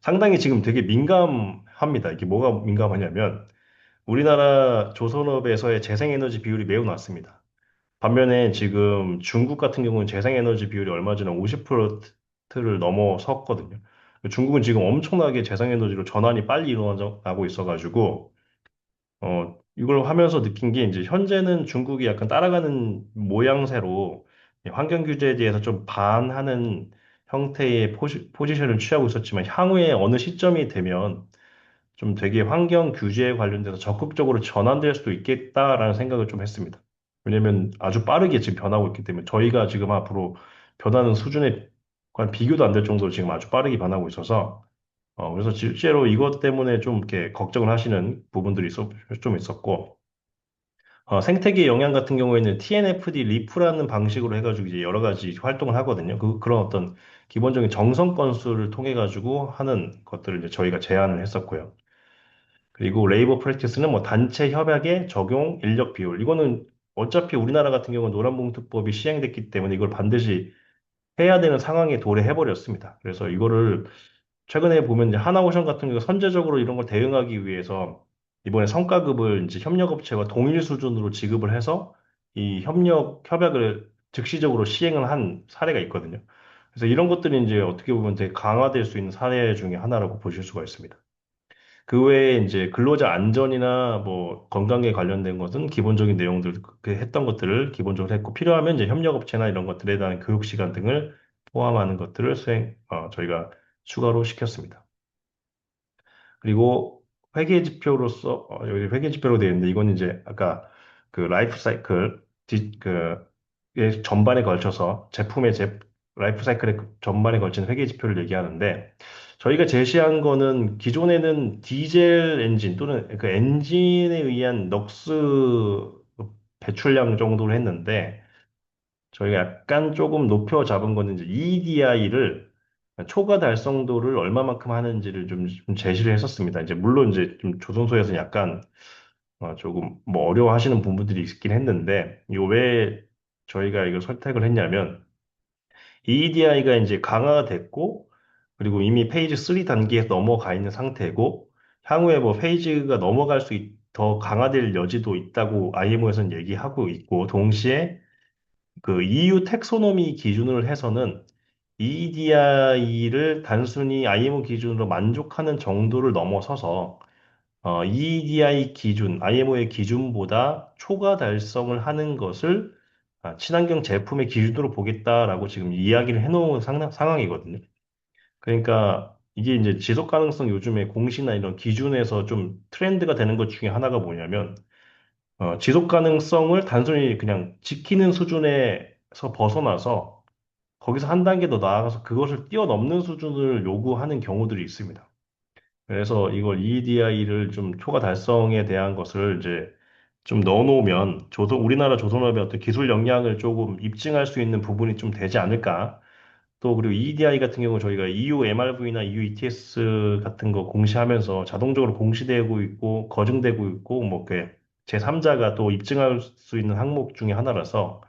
Speaker 1: 상당히 지금 되게 민감합니다. 이게 뭐가 민감하냐면 우리나라 조선업에서의 재생에너지 비율이 매우 낮습니다. 반면에 지금 중국 같은 경우는 재생에너지 비율이 얼마 전에 50%를 넘어섰거든요. 중국은 지금 엄청나게 재생에너지로 전환이 빨리 일어나고 있어가지고 이걸 하면서 느낀 게 이제 현재는 중국이 약간 따라가는 모양새로 환경 규제에 대해서 좀 반하는 형태의 포지션을 취하고 있었지만 향후에 어느 시점이 되면 좀 되게 환경 규제에 관련돼서 적극적으로 전환될 수도 있겠다라는 생각을 좀 했습니다. 왜냐면 아주 빠르게 지금 변하고 있기 때문에 저희가 지금 앞으로 변하는 수준에 관 비교도 안 될 정도로 지금 아주 빠르게 변하고 있어서 그래서 실제로 이것 때문에 좀 이렇게 걱정을 하시는 부분들이 좀 있었고, 생태계 영향 같은 경우에는 TNFD 리프라는 방식으로 해가지고 이제 여러 가지 활동을 하거든요. 그런 어떤 기본적인 정성 건수를 통해 가지고 하는 것들을 이제 저희가 제안을 했었고요. 그리고 레이버 프랙티스는 뭐 단체 협약의 적용 인력 비율. 이거는 어차피 우리나라 같은 경우는 노란봉투법이 시행됐기 때문에 이걸 반드시 해야 되는 상황에 도래해버렸습니다. 그래서 이거를 최근에 보면 이제 하나오션 같은 경우 선제적으로 이런 걸 대응하기 위해서 이번에 성과급을 이제 협력업체와 동일 수준으로 지급을 해서 이 협약을 즉시적으로 시행을 한 사례가 있거든요. 그래서 이런 것들이 이제 어떻게 보면 되게 강화될 수 있는 사례 중에 하나라고 보실 수가 있습니다. 그 외에 이제 근로자 안전이나 뭐 건강에 관련된 것은 기본적인 내용들 그 했던 것들을 기본적으로 했고 필요하면 이제 협력업체나 이런 것들에 대한 교육 시간 등을 포함하는 것들을 저희가 추가로 시켰습니다. 그리고 회계 지표로서 여기 회계 지표로 되어 있는데 이건 이제 아까 그 라이프 사이클 의 전반에 걸쳐서 라이프 사이클의 전반에 걸친 회계 지표를 얘기하는데 저희가 제시한 거는 기존에는 디젤 엔진 또는 그 엔진에 의한 넋스 배출량 정도로 했는데 저희가 약간 조금 높여 잡은 거는 이제 EEDI를 초과 달성도를 얼마만큼 하는지를 좀 제시를 했었습니다. 이제 물론 이제 좀 조선소에서는 약간 조금 뭐 어려워하시는 부분들이 있긴 했는데 이거 왜 저희가 이걸 선택을 했냐면 EEDI가 이제 강화가 됐고 그리고 이미 페이지 3 단계에 넘어가 있는 상태고 향후에 뭐 페이지가 넘어갈 더 강화될 여지도 있다고 IMO에서는 얘기하고 있고 동시에 그 EU 텍소노미 기준을 해서는 EEDI를 단순히 IMO 기준으로 만족하는 정도를 넘어서서 EEDI 기준, IMO의 기준보다 초과 달성을 하는 것을 친환경 제품의 기준으로 보겠다라고 지금 이야기를 해놓은 상황이거든요. 그러니까 이게 이제 지속 가능성 요즘에 공시나 이런 기준에서 좀 트렌드가 되는 것 중에 하나가 뭐냐면 지속 가능성을 단순히 그냥 지키는 수준에서 벗어나서 거기서 한 단계 더 나아가서 그것을 뛰어넘는 수준을 요구하는 경우들이 있습니다. 그래서 이걸 EDI를 좀 초과 달성에 대한 것을 이제 좀 넣어놓으면 우리나라 조선업의 어떤 기술 역량을 조금 입증할 수 있는 부분이 좀 되지 않을까. 또 그리고 EDI 같은 경우 저희가 EU MRV나 EU ETS 같은 거 공시하면서 자동적으로 공시되고 있고 거증되고 있고 뭐 제3자가 또 입증할 수 있는 항목 중에 하나라서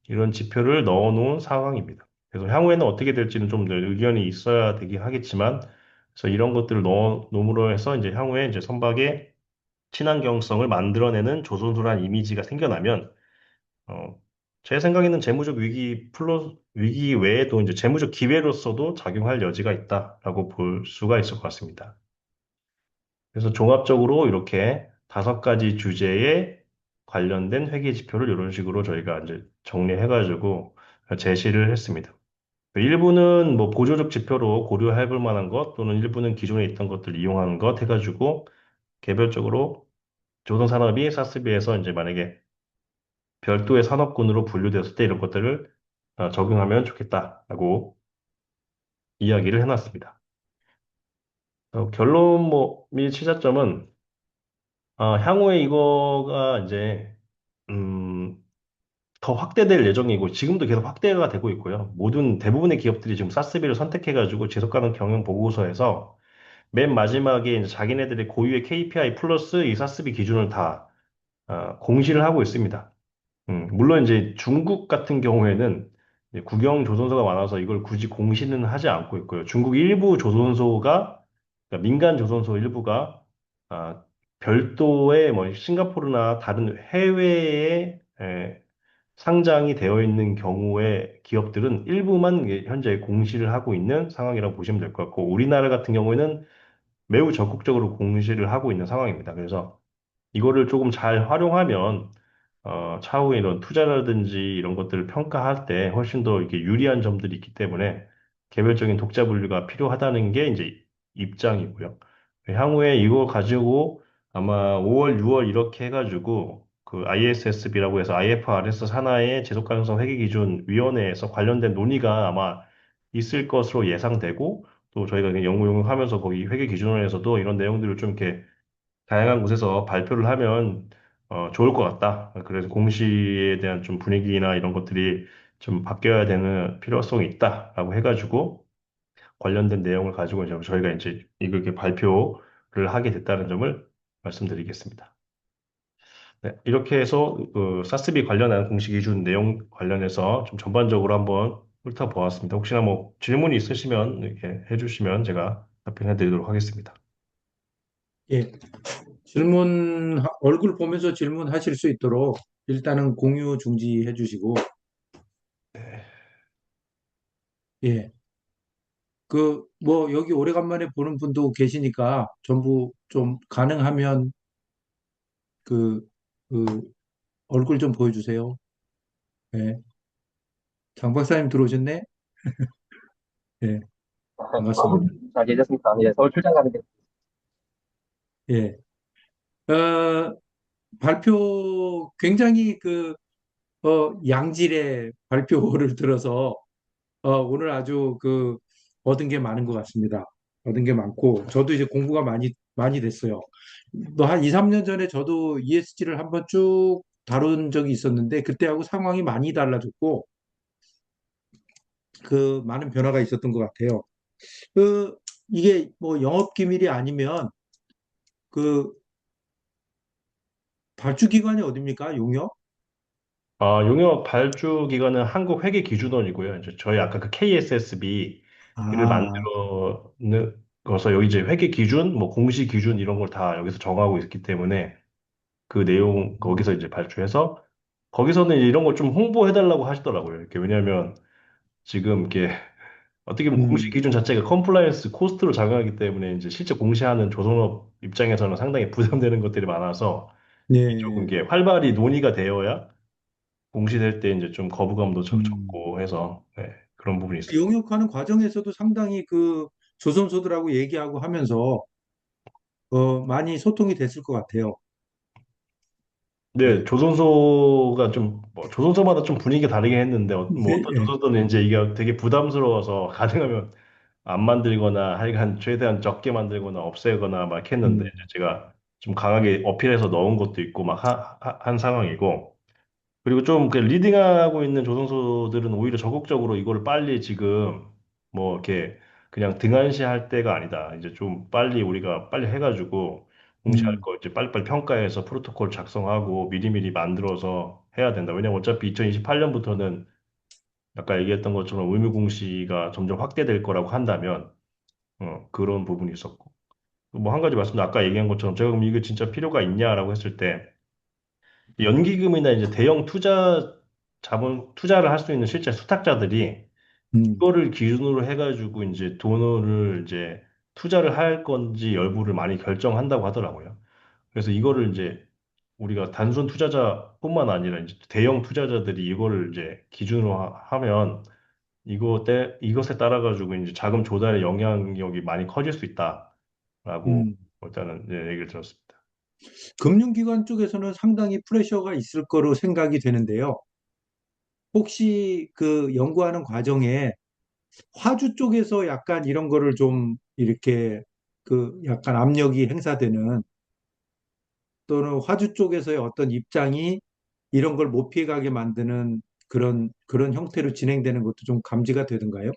Speaker 1: 이런 지표를 넣어놓은 상황입니다. 그래서 향후에는 어떻게 될지는 좀 더 의견이 있어야 되긴 하겠지만, 그래서 이런 것들을 놓음으로 해서 이제 향후에 이제 선박의 친환경성을 만들어내는 조선소란 이미지가 생겨나면, 어, 제 생각에는 재무적 위기 외에도 이제 재무적 기회로서도 작용할 여지가 있다라고 볼 수가 있을 것 같습니다. 그래서 종합적으로 이렇게 5가지 주제에 관련된 회계 지표를 이런 식으로 저희가 이제 정리해가지고 제시를 했습니다. 일부는 뭐 보조적 지표로 고려해 볼 만한 것 또는 일부는 기존에 있던 것들 이용하는 것 해가지고 개별적으로 조선산업이 사스비에서 이제 만약에 별도의 산업군으로 분류됐을 때 이런 것들을 적용하면 좋겠다라고 이야기를 해놨습니다. 결론 및 취사점은 향후에 이거가 이제 음, 더 확대될 예정이고 지금도 계속 확대가 되고 있고요. 모든 대부분의 기업들이 지금 사스비를 선택해가지고 지속가능 경영 보고서에서 맨 마지막에 이제 자기네들의 고유의 KPI 플러스 이 사스비 기준을 다 공시를 하고 있습니다. 물론 이제 중국 같은 경우에는 이제 국영 조선소가 많아서 이걸 굳이 공시는 하지 않고 있고요. 중국 일부 조선소가 그러니까 민간 조선소 일부가 아, 별도의 뭐 싱가포르나 다른 해외에 상장이 되어 있는 경우에 기업들은 일부만 이게 현재 공시를 하고 있는 상황이라고 보시면 될 것 같고 우리나라 같은 경우에는 매우 적극적으로 공시를 하고 있는 상황입니다. 그래서 이거를 조금 잘 활용하면 차후에 이런 투자라든지 이런 것들을 평가할 때 훨씬 더 이렇게 유리한 점들이 있기 때문에 개별적인 독자 분류가 필요하다는 게 이제 입장이고요. 향후에 이거 가지고 아마 5월, 6월 이렇게 해가지고 그 ISSB라고 해서 IFRS 산하의 지속 가능성 회계 기준 위원회에서 관련된 논의가 아마 있을 것으로 예상되고 또 저희가 그냥 연구 용역하면서 거기 회계 기준원에서도 이런 내용들을 좀 이렇게 다양한 곳에서 발표를 하면 좋을 것 같다. 그래서 공시에 대한 좀 분위기나 이런 것들이 좀 바뀌어야 되는 필요성이 있다라고 해가지고 관련된 내용을 가지고 이제 저희가 이제 이렇게 발표를 하게 됐다는 점을 말씀드리겠습니다. 네, 이렇게 해서 그 사스비 관련한 공시 기준 내용 관련해서 좀 전반적으로 한번 훑어보았습니다. 혹시나 뭐 질문이 있으시면 이렇게 해주시면 제가 답변해 드리도록 하겠습니다.
Speaker 2: 예, 얼굴 보면서 질문하실 수 있도록 일단은 공유 중지해 주시고, 예, 뭐, 여기 오래간만에 보는 분도 계시니까 전부 좀 가능하면 그, 그, 얼굴 좀 보여주세요. 예, 장 박사님 들어오셨네? 예, 반갑습니다.
Speaker 3: 잘 계셨습니까? 예, 서울 출장 가는 게.
Speaker 2: 예, 발표 굉장히 양질의 발표를 들어서 오늘 아주 얻은 게 많은 것 같습니다. 얻은 게 많고, 저도 이제 공부가 많이 됐어요. 뭐 한 2, 3년 전에 저도 ESG를 한번 쭉 다룬 적이 있었는데, 그때하고 상황이 많이 달라졌고, 많은 변화가 있었던 것 같아요. 그, 이게 뭐 영업 기밀이 아니면 그 발주 기관이 어딥니까? 용역?
Speaker 1: 용역 발주 기관은 한국회계기준원이고요. 이제 저희 아까 그 KSSB를
Speaker 2: 아,
Speaker 1: 만들어서 여기 이제 회계 기준, 뭐 공시 기준 이런 걸 다 여기서 정하고 있기 때문에 그 내용 거기서 이제 발주해서 거기서는 이런 걸 좀 홍보해달라고 하시더라고요. 이렇게 왜냐하면 지금 이렇게 어떻게 보면 공시
Speaker 2: 음,
Speaker 1: 기준 자체가 컴플라이언스 코스트로 작용하기 때문에 이제 실제 공시하는 조선업 입장에서는 상당히 부담되는 것들이 많아서 이 조금
Speaker 2: 네.
Speaker 1: 이게 활발히 논의가 되어야 공시될 때 이제 좀 거부감도
Speaker 2: 음.
Speaker 1: 적고 해서 네, 그런 부분이 있습니다.
Speaker 2: 용역하는 과정에서도 상당히 조선소들하고 얘기하고 하면서 많이 소통이 됐을 것 같아요.
Speaker 1: 네,
Speaker 2: 예.
Speaker 1: 조선소가 좀, 뭐, 조선소마다 좀 분위기가 다르긴 했는데, 뭐,
Speaker 2: 예,
Speaker 1: 어떤
Speaker 2: 예.
Speaker 1: 조선소는 이제 이게 되게 부담스러워서 가능하면 안 만들거나, 하여간 최대한 적게 만들거나 없애거나 막 했는데,
Speaker 2: 음,
Speaker 1: 이제 제가 좀 강하게 어필해서 넣은 것도 있고 막 한 상황이고, 그리고 좀 그 리딩하고 있는 조선소들은 오히려 적극적으로 이거를 빨리 지금 뭐 이렇게 그냥 등한시할 때가 아니다. 이제 좀 빨리 우리가 빨리 해가지고 공시할
Speaker 2: 음,
Speaker 1: 거 이제 빨리빨리 평가해서 프로토콜 작성하고 미리미리 만들어서 해야 된다. 왜냐면 어차피 2028년부터는 아까 얘기했던 것처럼 의무 공시가 점점 확대될 거라고 한다면 그런 부분이 있었고 뭐 한 가지 말씀도 아까 얘기한 것처럼 제가 그럼 이게 진짜 필요가 있냐라고 했을 때 연기금이나 이제 대형 투자자 자본 투자를 할 수 있는 실제 수탁자들이
Speaker 2: 음,
Speaker 1: 이거를 기준으로 해가지고 이제 돈을 이제 투자를 할 건지 여부를 많이 결정한다고 하더라고요. 그래서 이거를 이제 우리가 단순 투자자뿐만 아니라 이제 대형 투자자들이 이거를 이제 기준으로 하면 이것에 따라 가지고 이제 자금 조달의 영향력이 많이 커질 수 있다라고
Speaker 2: 음.
Speaker 1: 일단은 이제 얘기를 들었습니다.
Speaker 2: 금융기관 쪽에서는 상당히 프레셔가 있을 거로 생각이 되는데요. 혹시 그 연구하는 과정에 화주 쪽에서 약간 이런 거를 좀 이렇게 그 약간 압력이 행사되는 또는 화주 쪽에서의 어떤 입장이 이런 걸 못 피해가게 만드는 그런 형태로 진행되는 것도 좀 감지가 되던가요?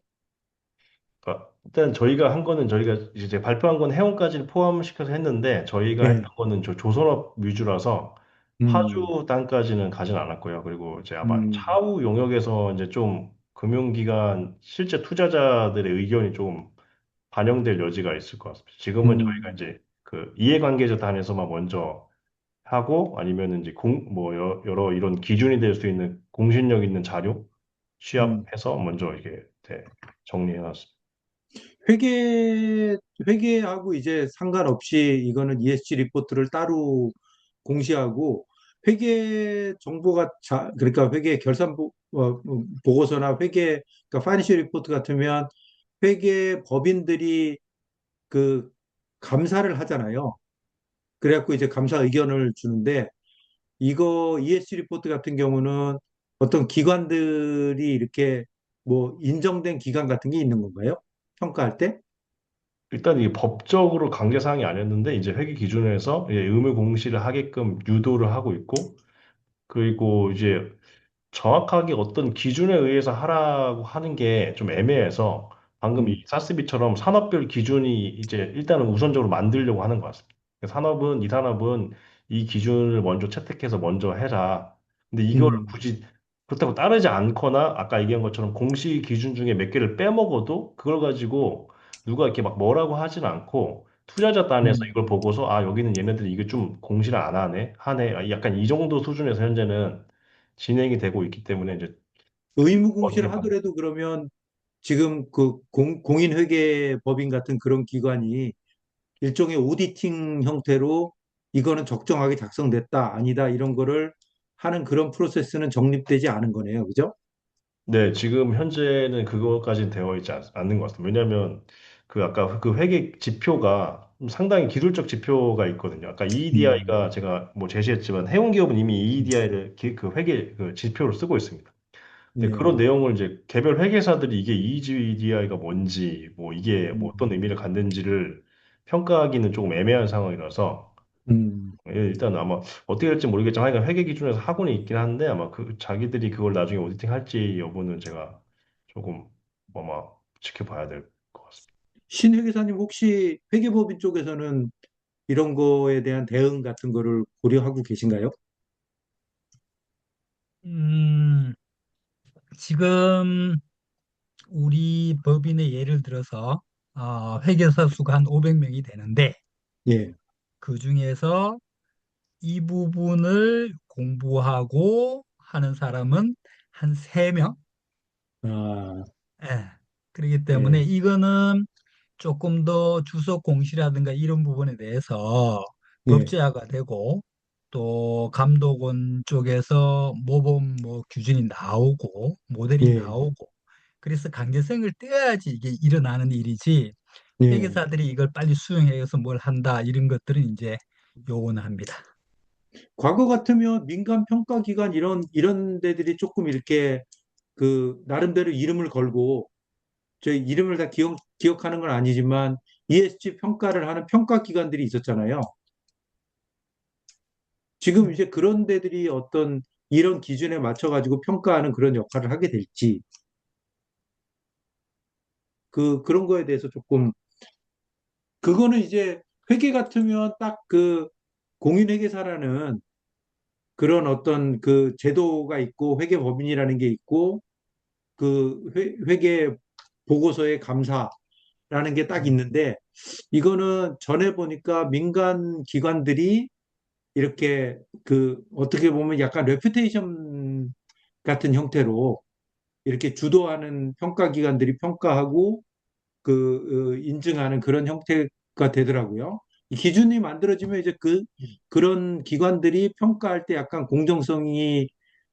Speaker 1: 그러니까 일단 저희가 한 거는 저희가 이제 발표한 건 해운까지는 포함시켜서 했는데 저희가 했던
Speaker 2: 예.
Speaker 1: 거는 조선업 위주라서
Speaker 2: 음,
Speaker 1: 화주 단까지는 가진 않았고요. 그리고 이제 아마
Speaker 2: 음,
Speaker 1: 차후 용역에서 이제 좀 금융기관 실제 투자자들의 의견이 좀 반영될 여지가 있을 것 같습니다. 지금은 저희가
Speaker 2: 음,
Speaker 1: 이제 그 이해관계자 단에서만 먼저 하고 아니면 이제 뭐 여러 이런 기준이 될 수 있는 공신력 있는 자료
Speaker 2: 음.
Speaker 1: 취합해서 먼저 이게 네, 정리해 놨습니다.
Speaker 2: 회계, 회계하고 이제 상관없이 이거는 ESG 리포트를 따로 공시하고 회계 정보가 그러니까 회계 보고서나 그러니까 파이낸셜 리포트 같으면 회계 법인들이 그 감사를 하잖아요. 그래갖고 이제 감사 의견을 주는데 이거 ESG 리포트 같은 경우는 어떤 기관들이 이렇게 뭐 인정된 기관 같은 게 있는 건가요? 평가할 때?
Speaker 1: 일단 이게 법적으로 강제 사항이 아니었는데 이제 회계 기준에서 의무 공시를 하게끔 유도를 하고 있고 그리고 이제 정확하게 어떤 기준에 의해서 하라고 하는 게 좀 애매해서 방금 이
Speaker 2: 음,
Speaker 1: 사스비처럼 산업별 기준이 이제 일단은 우선적으로 만들려고 하는 것 같습니다. 이 산업은 이 기준을 먼저 채택해서 먼저 해라. 근데 이거를
Speaker 2: 음,
Speaker 1: 굳이 그렇다고 따르지 않거나 아까 얘기한 것처럼 공시 기준 중에 몇 개를 빼먹어도 그걸 가지고 누가 이렇게 막 뭐라고 하진 않고 투자자 단에서
Speaker 2: 음.
Speaker 1: 이걸 보고서 아 여기는 얘네들이 이게 좀 공시를 안 하네 아, 약간 이 정도 수준에서 현재는 진행이 되고 있기 때문에 이제
Speaker 2: 의무
Speaker 1: 어떻게
Speaker 2: 공시를
Speaker 1: 봐.
Speaker 2: 하더라도 그러면 지금 그 공인회계법인 같은 그런 기관이 일종의 오디팅 형태로 이거는 적정하게 작성됐다, 아니다, 이런 거를 하는 그런 프로세스는 정립되지 않은 거네요. 그죠?
Speaker 1: 네, 지금 현재는 그것까지는 되어 있지 않는 것 같습니다. 왜냐하면 그 아까 그 회계 지표가 상당히 기술적 지표가 있거든요. 아까
Speaker 2: 음,
Speaker 1: EEDI가 제가 뭐 제시했지만 해운 기업은 이미
Speaker 2: 음,
Speaker 1: EEDI를 그 회계 그 지표로 쓰고 있습니다. 근데 그런
Speaker 2: 예,
Speaker 1: 내용을 이제 개별 회계사들이 이게 EEDI가 뭔지 뭐 이게 뭐 어떤
Speaker 2: 음,
Speaker 1: 의미를 갖는지를 평가하기는 조금 애매한 상황이라서
Speaker 2: 음.
Speaker 1: 일단 아마 어떻게 될지 모르겠지만 하여간 회계 기준에서 학원이 있긴 한데 아마 그 자기들이 그걸 나중에 오디팅 할지 여부는 제가 조금 아마 지켜봐야 될 것 같습니다.
Speaker 2: 신 회계사님 혹시 회계법인 쪽에서는 이런 거에 대한 대응 같은 거를 고려하고 계신가요?
Speaker 4: 음, 지금 우리 법인의 예를 들어서 회계사 수가 한 500명이 되는데
Speaker 2: 예.
Speaker 4: 그 중에서 이 부분을 공부하고 하는 사람은 한 3명?
Speaker 2: 아,
Speaker 4: 예. 그렇기 때문에
Speaker 2: 예,
Speaker 4: 이거는 조금 더 주석 공시라든가 이런 부분에 대해서
Speaker 2: 예,
Speaker 4: 법제화가 되고 또 감독원 쪽에서 모범 뭐 규준이 나오고 모델이
Speaker 2: 예,
Speaker 4: 나오고 그래서 강제성을 떼어야지 이게 일어나는 일이지
Speaker 2: 예.
Speaker 4: 회계사들이 이걸 빨리 수용해서 뭘 한다 이런 것들은 이제 요구는 합니다.
Speaker 2: 과거 같으면 민간 평가 기관 이런 데들이 조금 이렇게 그 나름대로 이름을 걸고 저희 이름을 다 기억하는 건 아니지만 ESG 평가를 하는 평가 기관들이 있었잖아요. 지금 이제 그런 데들이 어떤 이런 기준에 맞춰 가지고 평가하는 그런 역할을 하게 될지 그런 거에 대해서 조금 그거는 이제 회계 같으면 딱 그 공인회계사라는 그런 어떤 그 제도가 있고 회계법인이라는 게 있고 그 회계 보고서의 감사라는 게 딱 있는데 이거는 전에 보니까 민간 기관들이 이렇게 그 어떻게 보면 약간 레퓨테이션 같은 형태로 이렇게 주도하는 평가기관들이 평가하고 인증하는 그런 형태가 되더라고요. 이 기준이 만들어지면 이제 그런 기관들이 평가할 때 약간 공정성이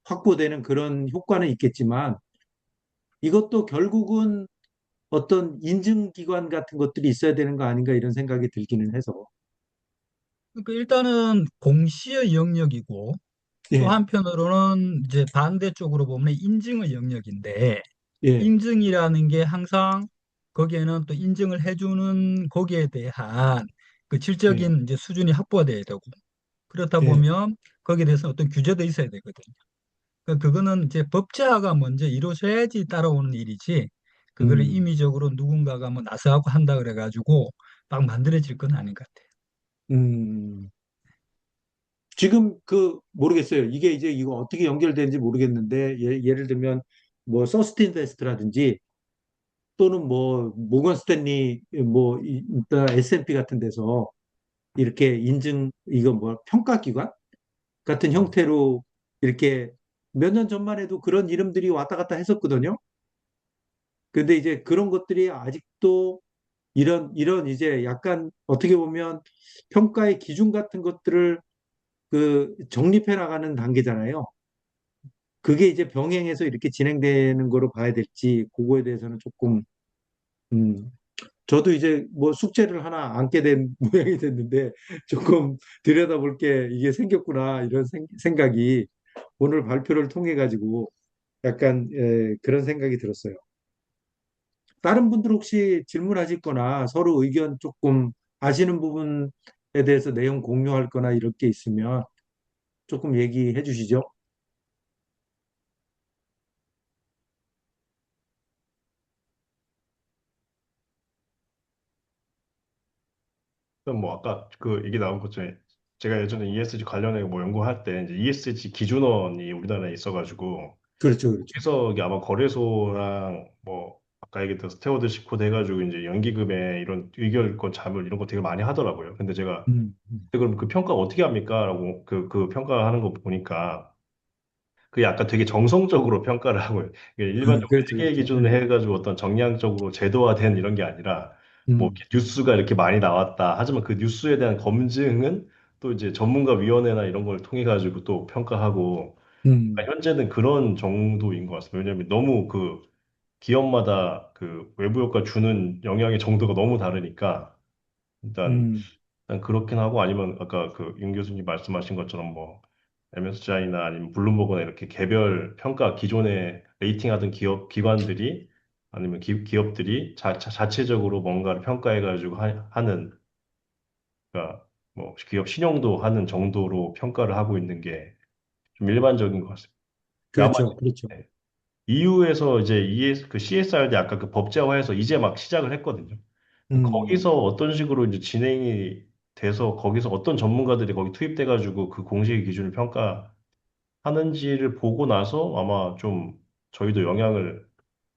Speaker 2: 확보되는 그런 효과는 있겠지만 이것도 결국은 어떤 인증기관 같은 것들이 있어야 되는 거 아닌가 이런 생각이 들기는 해서.
Speaker 4: 그러니까 일단은 공시의 영역이고 또
Speaker 2: 예,
Speaker 4: 한편으로는 이제 반대쪽으로 보면 인증의 영역인데
Speaker 2: 예,
Speaker 4: 인증이라는 게 항상 거기에는 또 인증을 해주는 거기에 대한 그
Speaker 2: 예,
Speaker 4: 질적인 이제 수준이 확보가 돼야 되고 그렇다
Speaker 2: 예,
Speaker 4: 보면 거기에 대해서 어떤 규제도 있어야 되거든요. 그러니까 그거는 이제 법제화가 먼저 이루어져야지 따라오는 일이지 그거를
Speaker 2: 음,
Speaker 4: 임의적으로 누군가가 뭐 나서갖고 한다 그래가지고 막 만들어질 건 아닌 것 같아요.
Speaker 2: 음. 지금 모르겠어요. 이게 이제 이거 어떻게 연결되는지 모르겠는데 예를 들면 뭐 서스틴 베스트라든지 또는 뭐 모건 스탠리 뭐 S&P 같은 데서 이렇게 이거 뭐 평가기관 같은 형태로 이렇게 몇 년 전만 해도 그런 이름들이 왔다 갔다 했었거든요. 근데 이제 그런 것들이 아직도 이런 이제 약간 어떻게 보면 평가의 기준 같은 것들을 정립해 나가는 단계잖아요. 그게 이제 병행해서 이렇게 진행되는 거로 봐야 될지 그거에 대해서는 조금 음, 저도 이제 뭐 숙제를 하나 안게 된 모양이 됐는데 조금 들여다볼 게 이게 생겼구나 이런 생각이 오늘 발표를 통해 가지고 약간 그런 생각이 들었어요. 다른 분들 혹시 질문하실 거나 서로 의견 조금 아시는 부분에 대해서 내용 공유할 거나 이럴 게 있으면 조금 얘기해 주시죠.
Speaker 1: 그럼 뭐 아까 그 얘기 나온 것 중에 제가 예전에 ESG 관련해 뭐 연구할 때 이제 ESG 기준원이 우리나라에 있어가지고
Speaker 2: 그렇죠, 그렇죠.
Speaker 1: 그래서 이게 아마 거래소랑 뭐 아까 얘기했던 스테워드십 코드 해가지고 이제 연기금에 이런 의결권 자물 이런 거 되게 많이 하더라고요. 근데 제가
Speaker 2: 음,
Speaker 1: 그럼 그 평가 어떻게 합니까? 라고 그 평가하는 거 보니까 그게 약간 되게 정성적으로 평가를 하고요. 이게 일반적으로
Speaker 2: 그렇죠,
Speaker 1: 회계
Speaker 2: 그렇죠.
Speaker 1: 기준을 해가지고 어떤 정량적으로 제도화된 이런 게 아니라 뭐
Speaker 2: 음,
Speaker 1: 이렇게 뉴스가 이렇게 많이 나왔다. 하지만 그 뉴스에 대한 검증은 또 이제 전문가 위원회나 이런 걸 통해 가지고 또 평가하고
Speaker 2: 음,
Speaker 1: 그러니까 현재는 그런 정도인 것 같습니다. 왜냐하면 너무 그 기업마다 그 외부 효과 주는 영향의 정도가 너무 다르니까 일단
Speaker 2: 음,
Speaker 1: 일단 그렇긴 하고 아니면 아까 그 윤 교수님 말씀하신 것처럼 뭐 MSCI나 아니면 블룸버그나 이렇게 개별 평가 기존에 레이팅하던 기관들이 아니면 기업들이 자체적으로 뭔가를 평가해가지고 하는 그러니까 뭐 기업 신용도 하는 정도로 평가를 하고 있는 게 좀 일반적인 것 같습니다. 아마
Speaker 2: 그렇죠, 그렇죠.
Speaker 1: EU에서 이제 그 CSRD 아까 그 법제화해서 이제 막 시작을 했거든요.
Speaker 2: 음,
Speaker 1: 거기서 어떤 식으로 이제 진행이 돼서 거기서 어떤 전문가들이 거기 투입돼가지고 그 공식 기준을 평가하는지를 보고 나서 아마 좀 저희도 영향을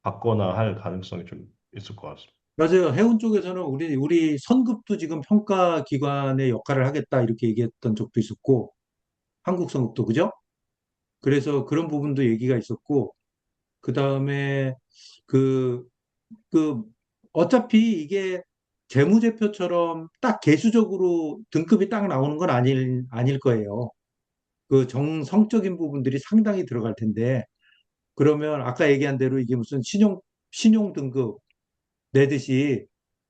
Speaker 1: 받거나 할 가능성이 좀 있을 것 같습니다.
Speaker 2: 맞아요. 해운 쪽에서는 우리 선급도 지금 평가 기관의 역할을 하겠다 이렇게 얘기했던 적도 있었고, 한국 선급도 그죠? 그래서 그런 부분도 얘기가 있었고, 그 다음에 그, 그, 어차피 이게 재무제표처럼 딱 개수적으로 등급이 딱 나오는 건 아닐 거예요. 그 정성적인 부분들이 상당히 들어갈 텐데, 그러면 아까 얘기한 대로 이게 무슨 신용 등급 내듯이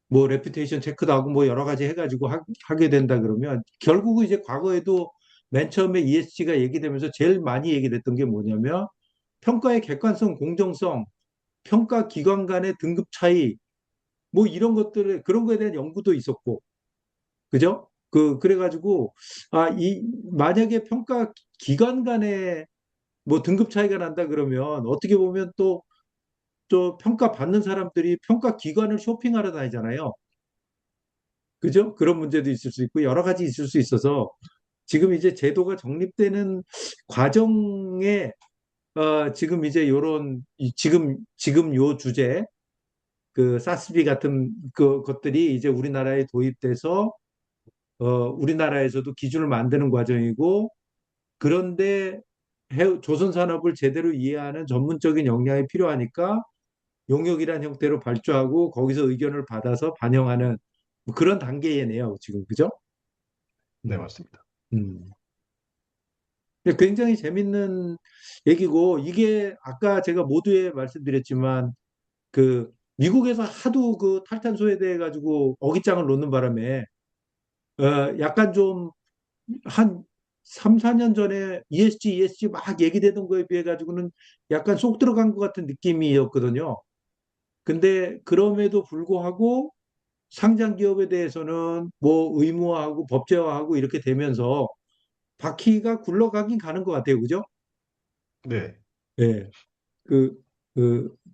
Speaker 2: 뭐 레퓨테이션 체크도 하고 뭐 여러 가지 해가지고 게 된다 그러면 결국은 이제 과거에도 맨 처음에 ESG가 얘기되면서 제일 많이 얘기됐던 게 뭐냐면 평가의 객관성, 공정성, 평가 기관 간의 등급 차이 뭐 이런 것들을 그런 거에 대한 연구도 있었고 그죠? 그래가지고 만약에 평가 기관 간에 뭐 등급 차이가 난다 그러면 어떻게 보면 또 평가 받는 사람들이 평가 기관을 쇼핑하러 다니잖아요. 그죠? 그런 문제도 있을 수 있고 여러 가지 있을 수 있어서 지금 이제 제도가 정립되는 과정에 지금 이제 요런 지금 요 주제 그 사스비 같은 것들이 이제 우리나라에 도입돼서 우리나라에서도 기준을 만드는 과정이고 그런데 조선 산업을 제대로 이해하는 전문적인 역량이 필요하니까 용역이란 형태로 발주하고 거기서 의견을 받아서 반영하는 뭐 그런 단계네요, 지금. 그죠?
Speaker 1: 네,
Speaker 2: 음,
Speaker 1: 맞습니다.
Speaker 2: 음. 근데 굉장히 재밌는 얘기고, 이게 아까 제가 모두에 말씀드렸지만, 그, 미국에서 하도 그 탈탄소에 대해 가지고 어깃장을 놓는 바람에, 약간 좀 한 3, 4년 전에 ESG 막 얘기되던 거에 비해 가지고는 약간 쏙 들어간 것 같은 느낌이었거든요. 근데 그럼에도 불구하고 상장 기업에 대해서는 뭐 의무화하고 법제화하고 이렇게 되면서 바퀴가 굴러가긴 가는 것 같아요. 그죠?
Speaker 1: 네,
Speaker 2: 예.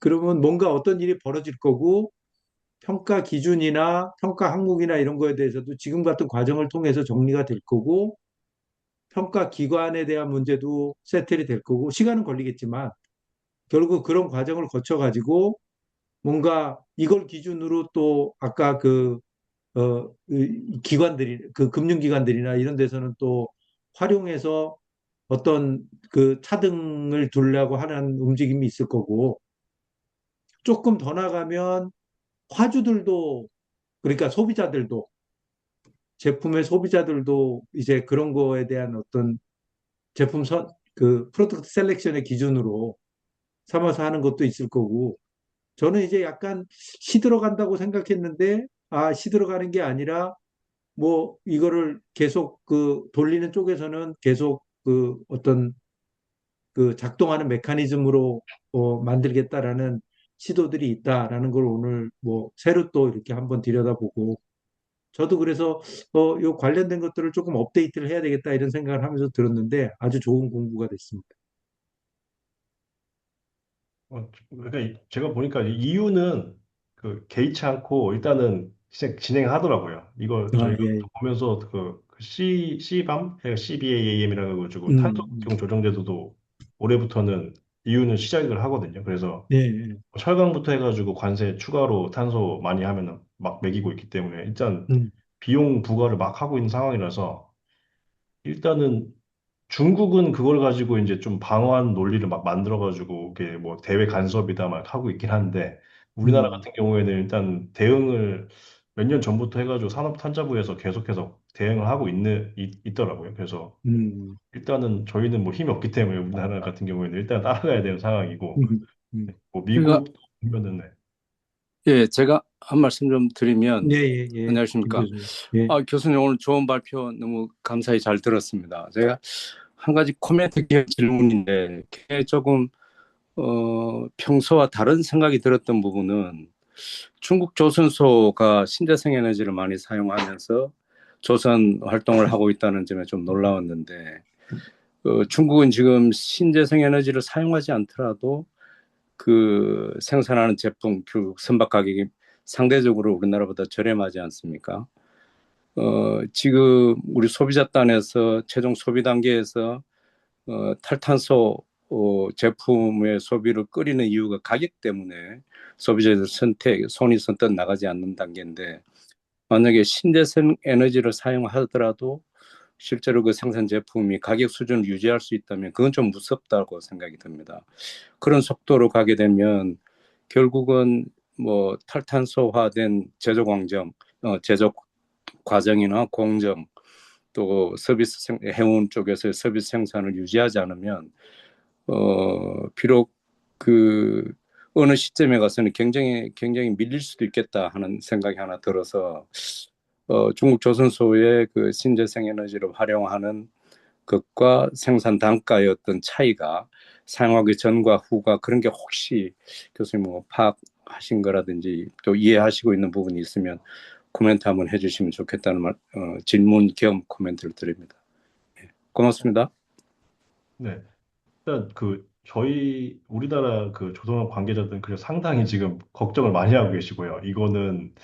Speaker 2: 그러면 뭔가 어떤 일이 벌어질 거고 평가 기준이나 평가 항목이나 이런 거에 대해서도 지금 같은 과정을 통해서 정리가 될 거고 평가 기관에 대한 문제도 세틀이 될 거고 시간은 걸리겠지만 결국 그런 과정을 거쳐 가지고 뭔가 이걸 기준으로 또 아까 이 기관들이 그 금융기관들이나 이런 데서는 또 활용해서 어떤 그 차등을 두려고 하는 움직임이 있을 거고 조금 더 나가면 화주들도 그러니까 소비자들도 제품의 소비자들도 이제 그런 거에 대한 어떤 제품 그 프로덕트 셀렉션의 기준으로 삼아서 하는 것도 있을 거고 저는 이제 약간 시들어간다고 생각했는데 시들어가는 게 아니라 뭐 이거를 계속 그 돌리는 쪽에서는 계속 그 어떤 그 작동하는 메커니즘으로 만들겠다라는 시도들이 있다라는 걸 오늘 뭐 새로 또 이렇게 한번 들여다보고 저도 그래서 요 관련된 것들을 조금 업데이트를 해야 되겠다 이런 생각을 하면서 들었는데 아주 좋은 공부가 됐습니다.
Speaker 1: 그러니까 제가 보니까 이유는 그 개의치 않고 일단은 진행하더라고요. 이거
Speaker 2: 아,
Speaker 1: 저희가
Speaker 2: 예.
Speaker 1: 또 보면서 그 CBAM, CBAM이라고 해가지고
Speaker 2: 음,
Speaker 1: 탄소경 조정제도도 올해부터는 이유는 시작을 하거든요. 그래서
Speaker 2: 네, 예.
Speaker 1: 철강부터 해가지고 관세 추가로 탄소 많이 하면은 막 매기고 있기 때문에 일단
Speaker 2: 음,
Speaker 1: 비용 부과를 막 하고 있는 상황이라서 일단은 중국은 그걸 가지고 이제 좀 방어한 논리를 막 만들어가지고 이게 뭐 대외 간섭이다 막 하고 있긴 한데 우리나라
Speaker 2: 음,
Speaker 1: 같은 경우에는 일단 대응을 몇 년 전부터 해가지고 산업탄자부에서 계속해서 대응을 하고 있더라고요. 그래서
Speaker 2: 음,
Speaker 1: 일단은 저희는 뭐 힘이 없기 때문에 우리나라 같은 경우에는 일단 따라가야 되는 상황이고
Speaker 2: 음.
Speaker 1: 뭐
Speaker 5: 그러니까
Speaker 1: 미국 보면은 네.
Speaker 5: 예, 제가 한 말씀 좀
Speaker 2: 예,
Speaker 5: 드리면
Speaker 2: 예, 예. 김
Speaker 5: 안녕하십니까?
Speaker 2: 교수님. 예.
Speaker 5: 교수님 오늘 좋은 발표 너무 감사히 잘 들었습니다. 제가 한 가지 코멘트 겸 질문인데 그게 조금 평소와 다른 생각이 들었던 부분은 중국 조선소가 신재생 에너지를 많이 사용하면서 조선 활동을 하고 있다는 점에 좀 놀라웠는데 중국은 지금 신재생 에너지를 사용하지 않더라도 그 생산하는 제품 결국 선박 가격이 상대적으로 우리나라보다 저렴하지 않습니까? 지금 우리 소비자단에서 최종 소비 단계에서 탈탄소 제품의 소비를 끌이는 이유가 가격 때문에 소비자들 손이 선뜻 나가지 않는 단계인데 만약에 신재생 에너지를 사용하더라도 실제로 그 생산 제품이 가격 수준을 유지할 수 있다면 그건 좀 무섭다고 생각이 듭니다. 그런 속도로 가게 되면 결국은 뭐 탈탄소화된 제조 광정, 제조 과정이나 공정 또 서비스 해운 쪽에서의 서비스 생산을 유지하지 않으면 비록 그 어느 시점에 가서는 굉장히 밀릴 수도 있겠다 하는 생각이 하나 들어서 중국 조선소의 그 신재생 에너지를 활용하는 것과 생산 단가의 어떤 차이가 사용하기 전과 후가 그런 게 혹시 교수님 뭐 파악하신 거라든지 또 이해하시고 있는 부분이 있으면 코멘트 한번 해주시면 좋겠다는 질문 겸 코멘트를 드립니다. 고맙습니다.
Speaker 1: 네. 일단 그 저희 우리나라 그 조선업 관계자들은 그래서 상당히 지금 걱정을 많이 하고 계시고요. 이거는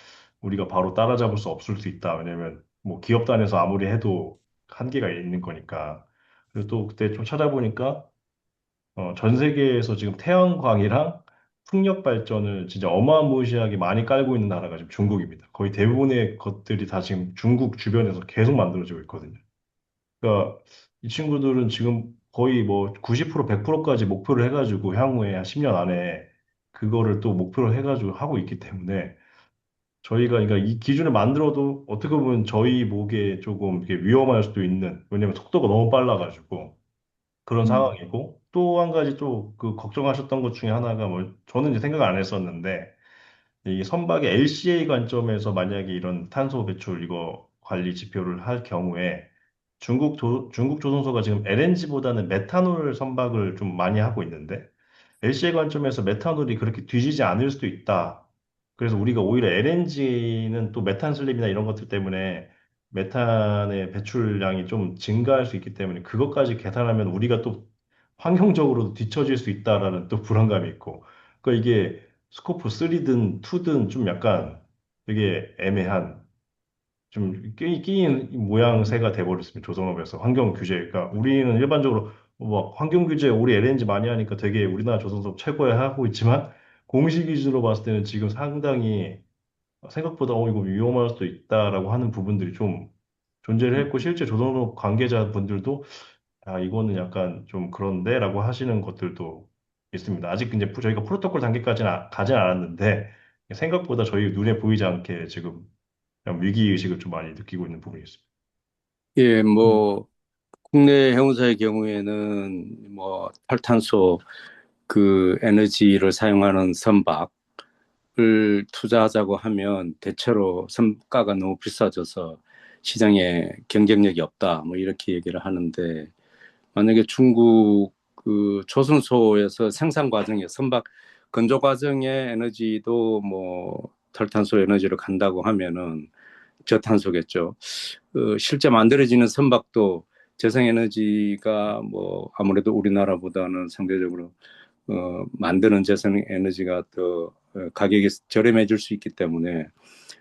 Speaker 1: 우리가 바로 따라잡을 수 없을 수 있다. 왜냐면 뭐 기업 단에서 아무리 해도 한계가 있는 거니까. 그리고 또 그때 좀 찾아보니까 전 세계에서 지금 태양광이랑 풍력 발전을 진짜 어마무시하게 많이 깔고 있는 나라가 지금 중국입니다. 거의 대부분의 것들이 다 지금 중국 주변에서 계속 만들어지고 있거든요. 그러니까 이 친구들은 지금 거의 뭐 90%, 100%까지 목표를 해가지고 향후에 한 10년 안에 그거를 또 목표로 해가지고 하고 있기 때문에 저희가 그러니까 이 기준을 만들어도 어떻게 보면 저희 목에 조금 이렇게 위험할 수도 있는 왜냐면 속도가 너무 빨라가지고 그런
Speaker 2: 음,
Speaker 1: 상황이고 또 한 가지 또 그 걱정하셨던 것 중에 하나가 뭐 저는 이제 생각 안 했었는데 이 선박의 LCA 관점에서 만약에 이런 탄소 배출 이거 관리 지표를 할 경우에 중국 조선소가 지금 LNG보다는 메탄올 선박을 좀 많이 하고 있는데 LCA 관점에서 메탄올이 그렇게 뒤지지 않을 수도 있다. 그래서 우리가 오히려 LNG는 또 메탄 슬립이나 이런 것들 때문에 메탄의 배출량이 좀 증가할 수 있기 때문에 그것까지 계산하면 우리가 또 환경적으로 뒤처질 수 있다라는 또 불안감이 있고. 그러니까 이게 스코프 3든 2든 좀 약간 되게 애매한 좀 끼인 모양새가 돼버렸습니다. 조선업에서 환경 규제. 그러니까 우리는 일반적으로 뭐 환경 규제 우리 LNG 많이 하니까 되게 우리나라 조선업 최고에 하고 있지만 공식 기준으로 봤을 때는 지금 상당히 생각보다 이거 위험할 수도 있다라고 하는 부분들이 좀 존재를 했고 실제 조선업 관계자분들도 아 이거는 약간 좀 그런데라고 하시는 것들도 있습니다. 아직 이제 저희가 프로토콜 단계까지는 가진 않았는데 생각보다 저희 눈에 보이지 않게 지금 그냥 위기의식을 좀 많이 느끼고 있는 부분이 있습니다.
Speaker 5: 예,
Speaker 2: 음,
Speaker 5: 뭐 국내 해운사의 경우에는 뭐 탈탄소 그 에너지를 사용하는 선박을 투자하자고 하면 대체로 선가가 너무 비싸져서 시장에 경쟁력이 없다 뭐 이렇게 얘기를 하는데 만약에 중국 그 조선소에서 생산 과정에 선박 건조 과정의 에너지도 뭐 탈탄소 에너지로 간다고 하면은 저탄소겠죠. 실제 만들어지는 선박도 재생에너지가 뭐 아무래도 우리나라보다는 상대적으로 만드는 재생에너지가 더 가격이 저렴해질 수 있기 때문에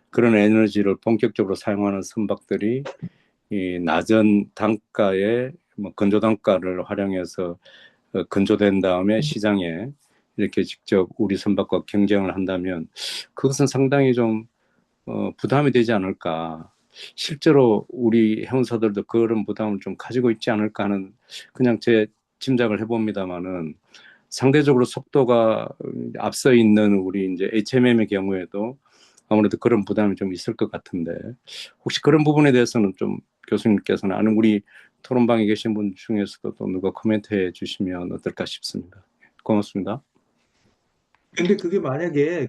Speaker 5: 그런 에너지를 본격적으로 사용하는 선박들이 이 낮은 단가의 뭐 건조 단가를 활용해서 건조된 다음에 시장에 이렇게 직접 우리 선박과 경쟁을 한다면 그것은 상당히 좀 부담이 되지 않을까. 실제로 우리 해운사들도 그런 부담을 좀 가지고 있지 않을까 하는 그냥 제 짐작을 해봅니다만은 상대적으로 속도가 앞서 있는 우리 이제 HMM의 경우에도 아무래도 그런 부담이 좀 있을 것 같은데 혹시 그런 부분에 대해서는 좀 교수님께서는 아는 우리 토론방에 계신 분 중에서도 또 누가 코멘트해 주시면 어떨까 싶습니다. 고맙습니다.
Speaker 2: 근데 그게 만약에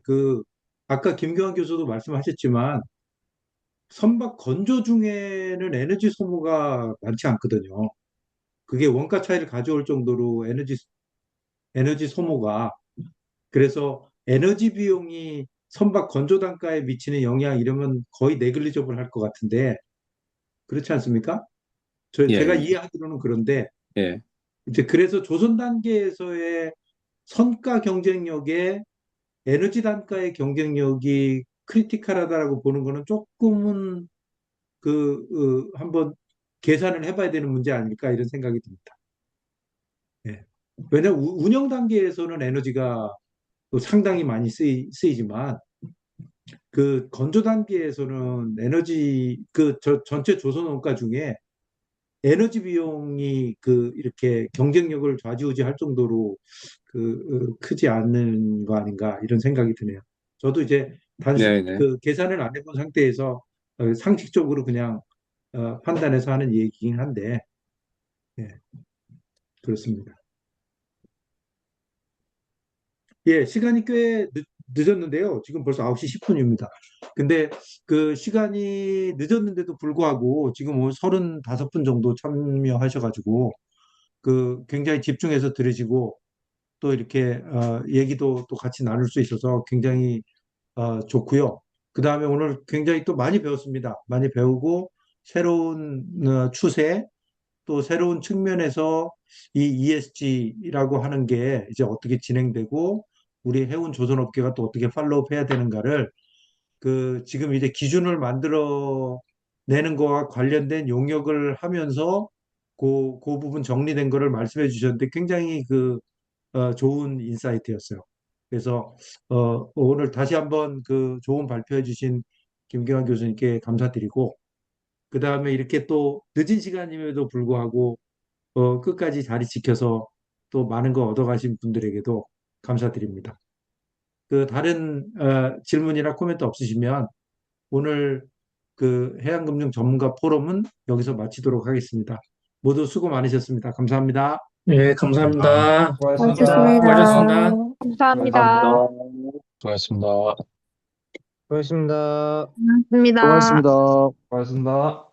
Speaker 2: 아까 김교환 교수도 말씀하셨지만 선박 건조 중에는 에너지 소모가 많지 않거든요. 그게 원가 차이를 가져올 정도로 에너지 소모가 그래서 에너지 비용이 선박 건조 단가에 미치는 영향 이러면 거의 네글리저블 할 것 같은데 그렇지 않습니까?
Speaker 5: 예,
Speaker 2: 제가
Speaker 5: 예,
Speaker 2: 이해하기로는 그런데
Speaker 5: 예.
Speaker 2: 이제 그래서 조선 단계에서의 선가 경쟁력에 에너지 단가의 경쟁력이 크리티컬하다라고 보는 거는 조금은 한번 계산을 해봐야 되는 문제 아닐까 이런 생각이 듭니다. 예. 왜냐하면 운영 단계에서는 에너지가 또 상당히 많이 쓰이지만 그 건조 단계에서는 전체 조선 원가 중에 에너지 비용이 이렇게 경쟁력을 좌지우지할 정도로 크지 않는 거 아닌가 이런 생각이 드네요. 저도 이제
Speaker 5: 네, 네.
Speaker 2: 계산을 안 해본 상태에서 상식적으로 그냥 판단해서 하는 얘기긴 한데 예, 그렇습니다. 예, 시간이 꽤 늦었는데요. 지금 벌써 9시 10분입니다. 근데 그 시간이 늦었는데도 불구하고 지금 오늘 35분 정도 참여하셔가지고 굉장히 집중해서 들으시고 또 이렇게 얘기도 또 같이 나눌 수 있어서 굉장히 좋고요. 그 다음에 오늘 굉장히 또 많이 배웠습니다. 많이 배우고 새로운 추세 또 새로운 측면에서 이 ESG라고 하는 게 이제 어떻게 진행되고 우리 해운 조선업계가 또 어떻게 팔로우 해야 되는가를 지금 이제 기준을 만들어 내는 거와 관련된 용역을 하면서 그 부분 정리된 거를 말씀해 주셨는데 굉장히 좋은 인사이트였어요. 그래서 오늘 다시 한번 좋은 발표해 주신 김경환 교수님께 감사드리고 그 다음에 이렇게 또 늦은 시간임에도 불구하고 끝까지 자리 지켜서 또 많은 거 얻어가신 분들에게도 감사드립니다. 그 다른 질문이나 코멘트 없으시면 오늘 그 해양금융 전문가 포럼은 여기서 마치도록 하겠습니다. 모두 수고 많으셨습니다. 감사합니다.
Speaker 4: 예, 감사합니다.
Speaker 2: 수고하셨습니다.
Speaker 4: 수고하셨습니다.
Speaker 6: 감사합니다.
Speaker 1: 수고하셨습니다.
Speaker 7: 고맙습니다.
Speaker 6: 고맙습니다.
Speaker 7: 고맙습니다.
Speaker 2: 수고하셨습니다.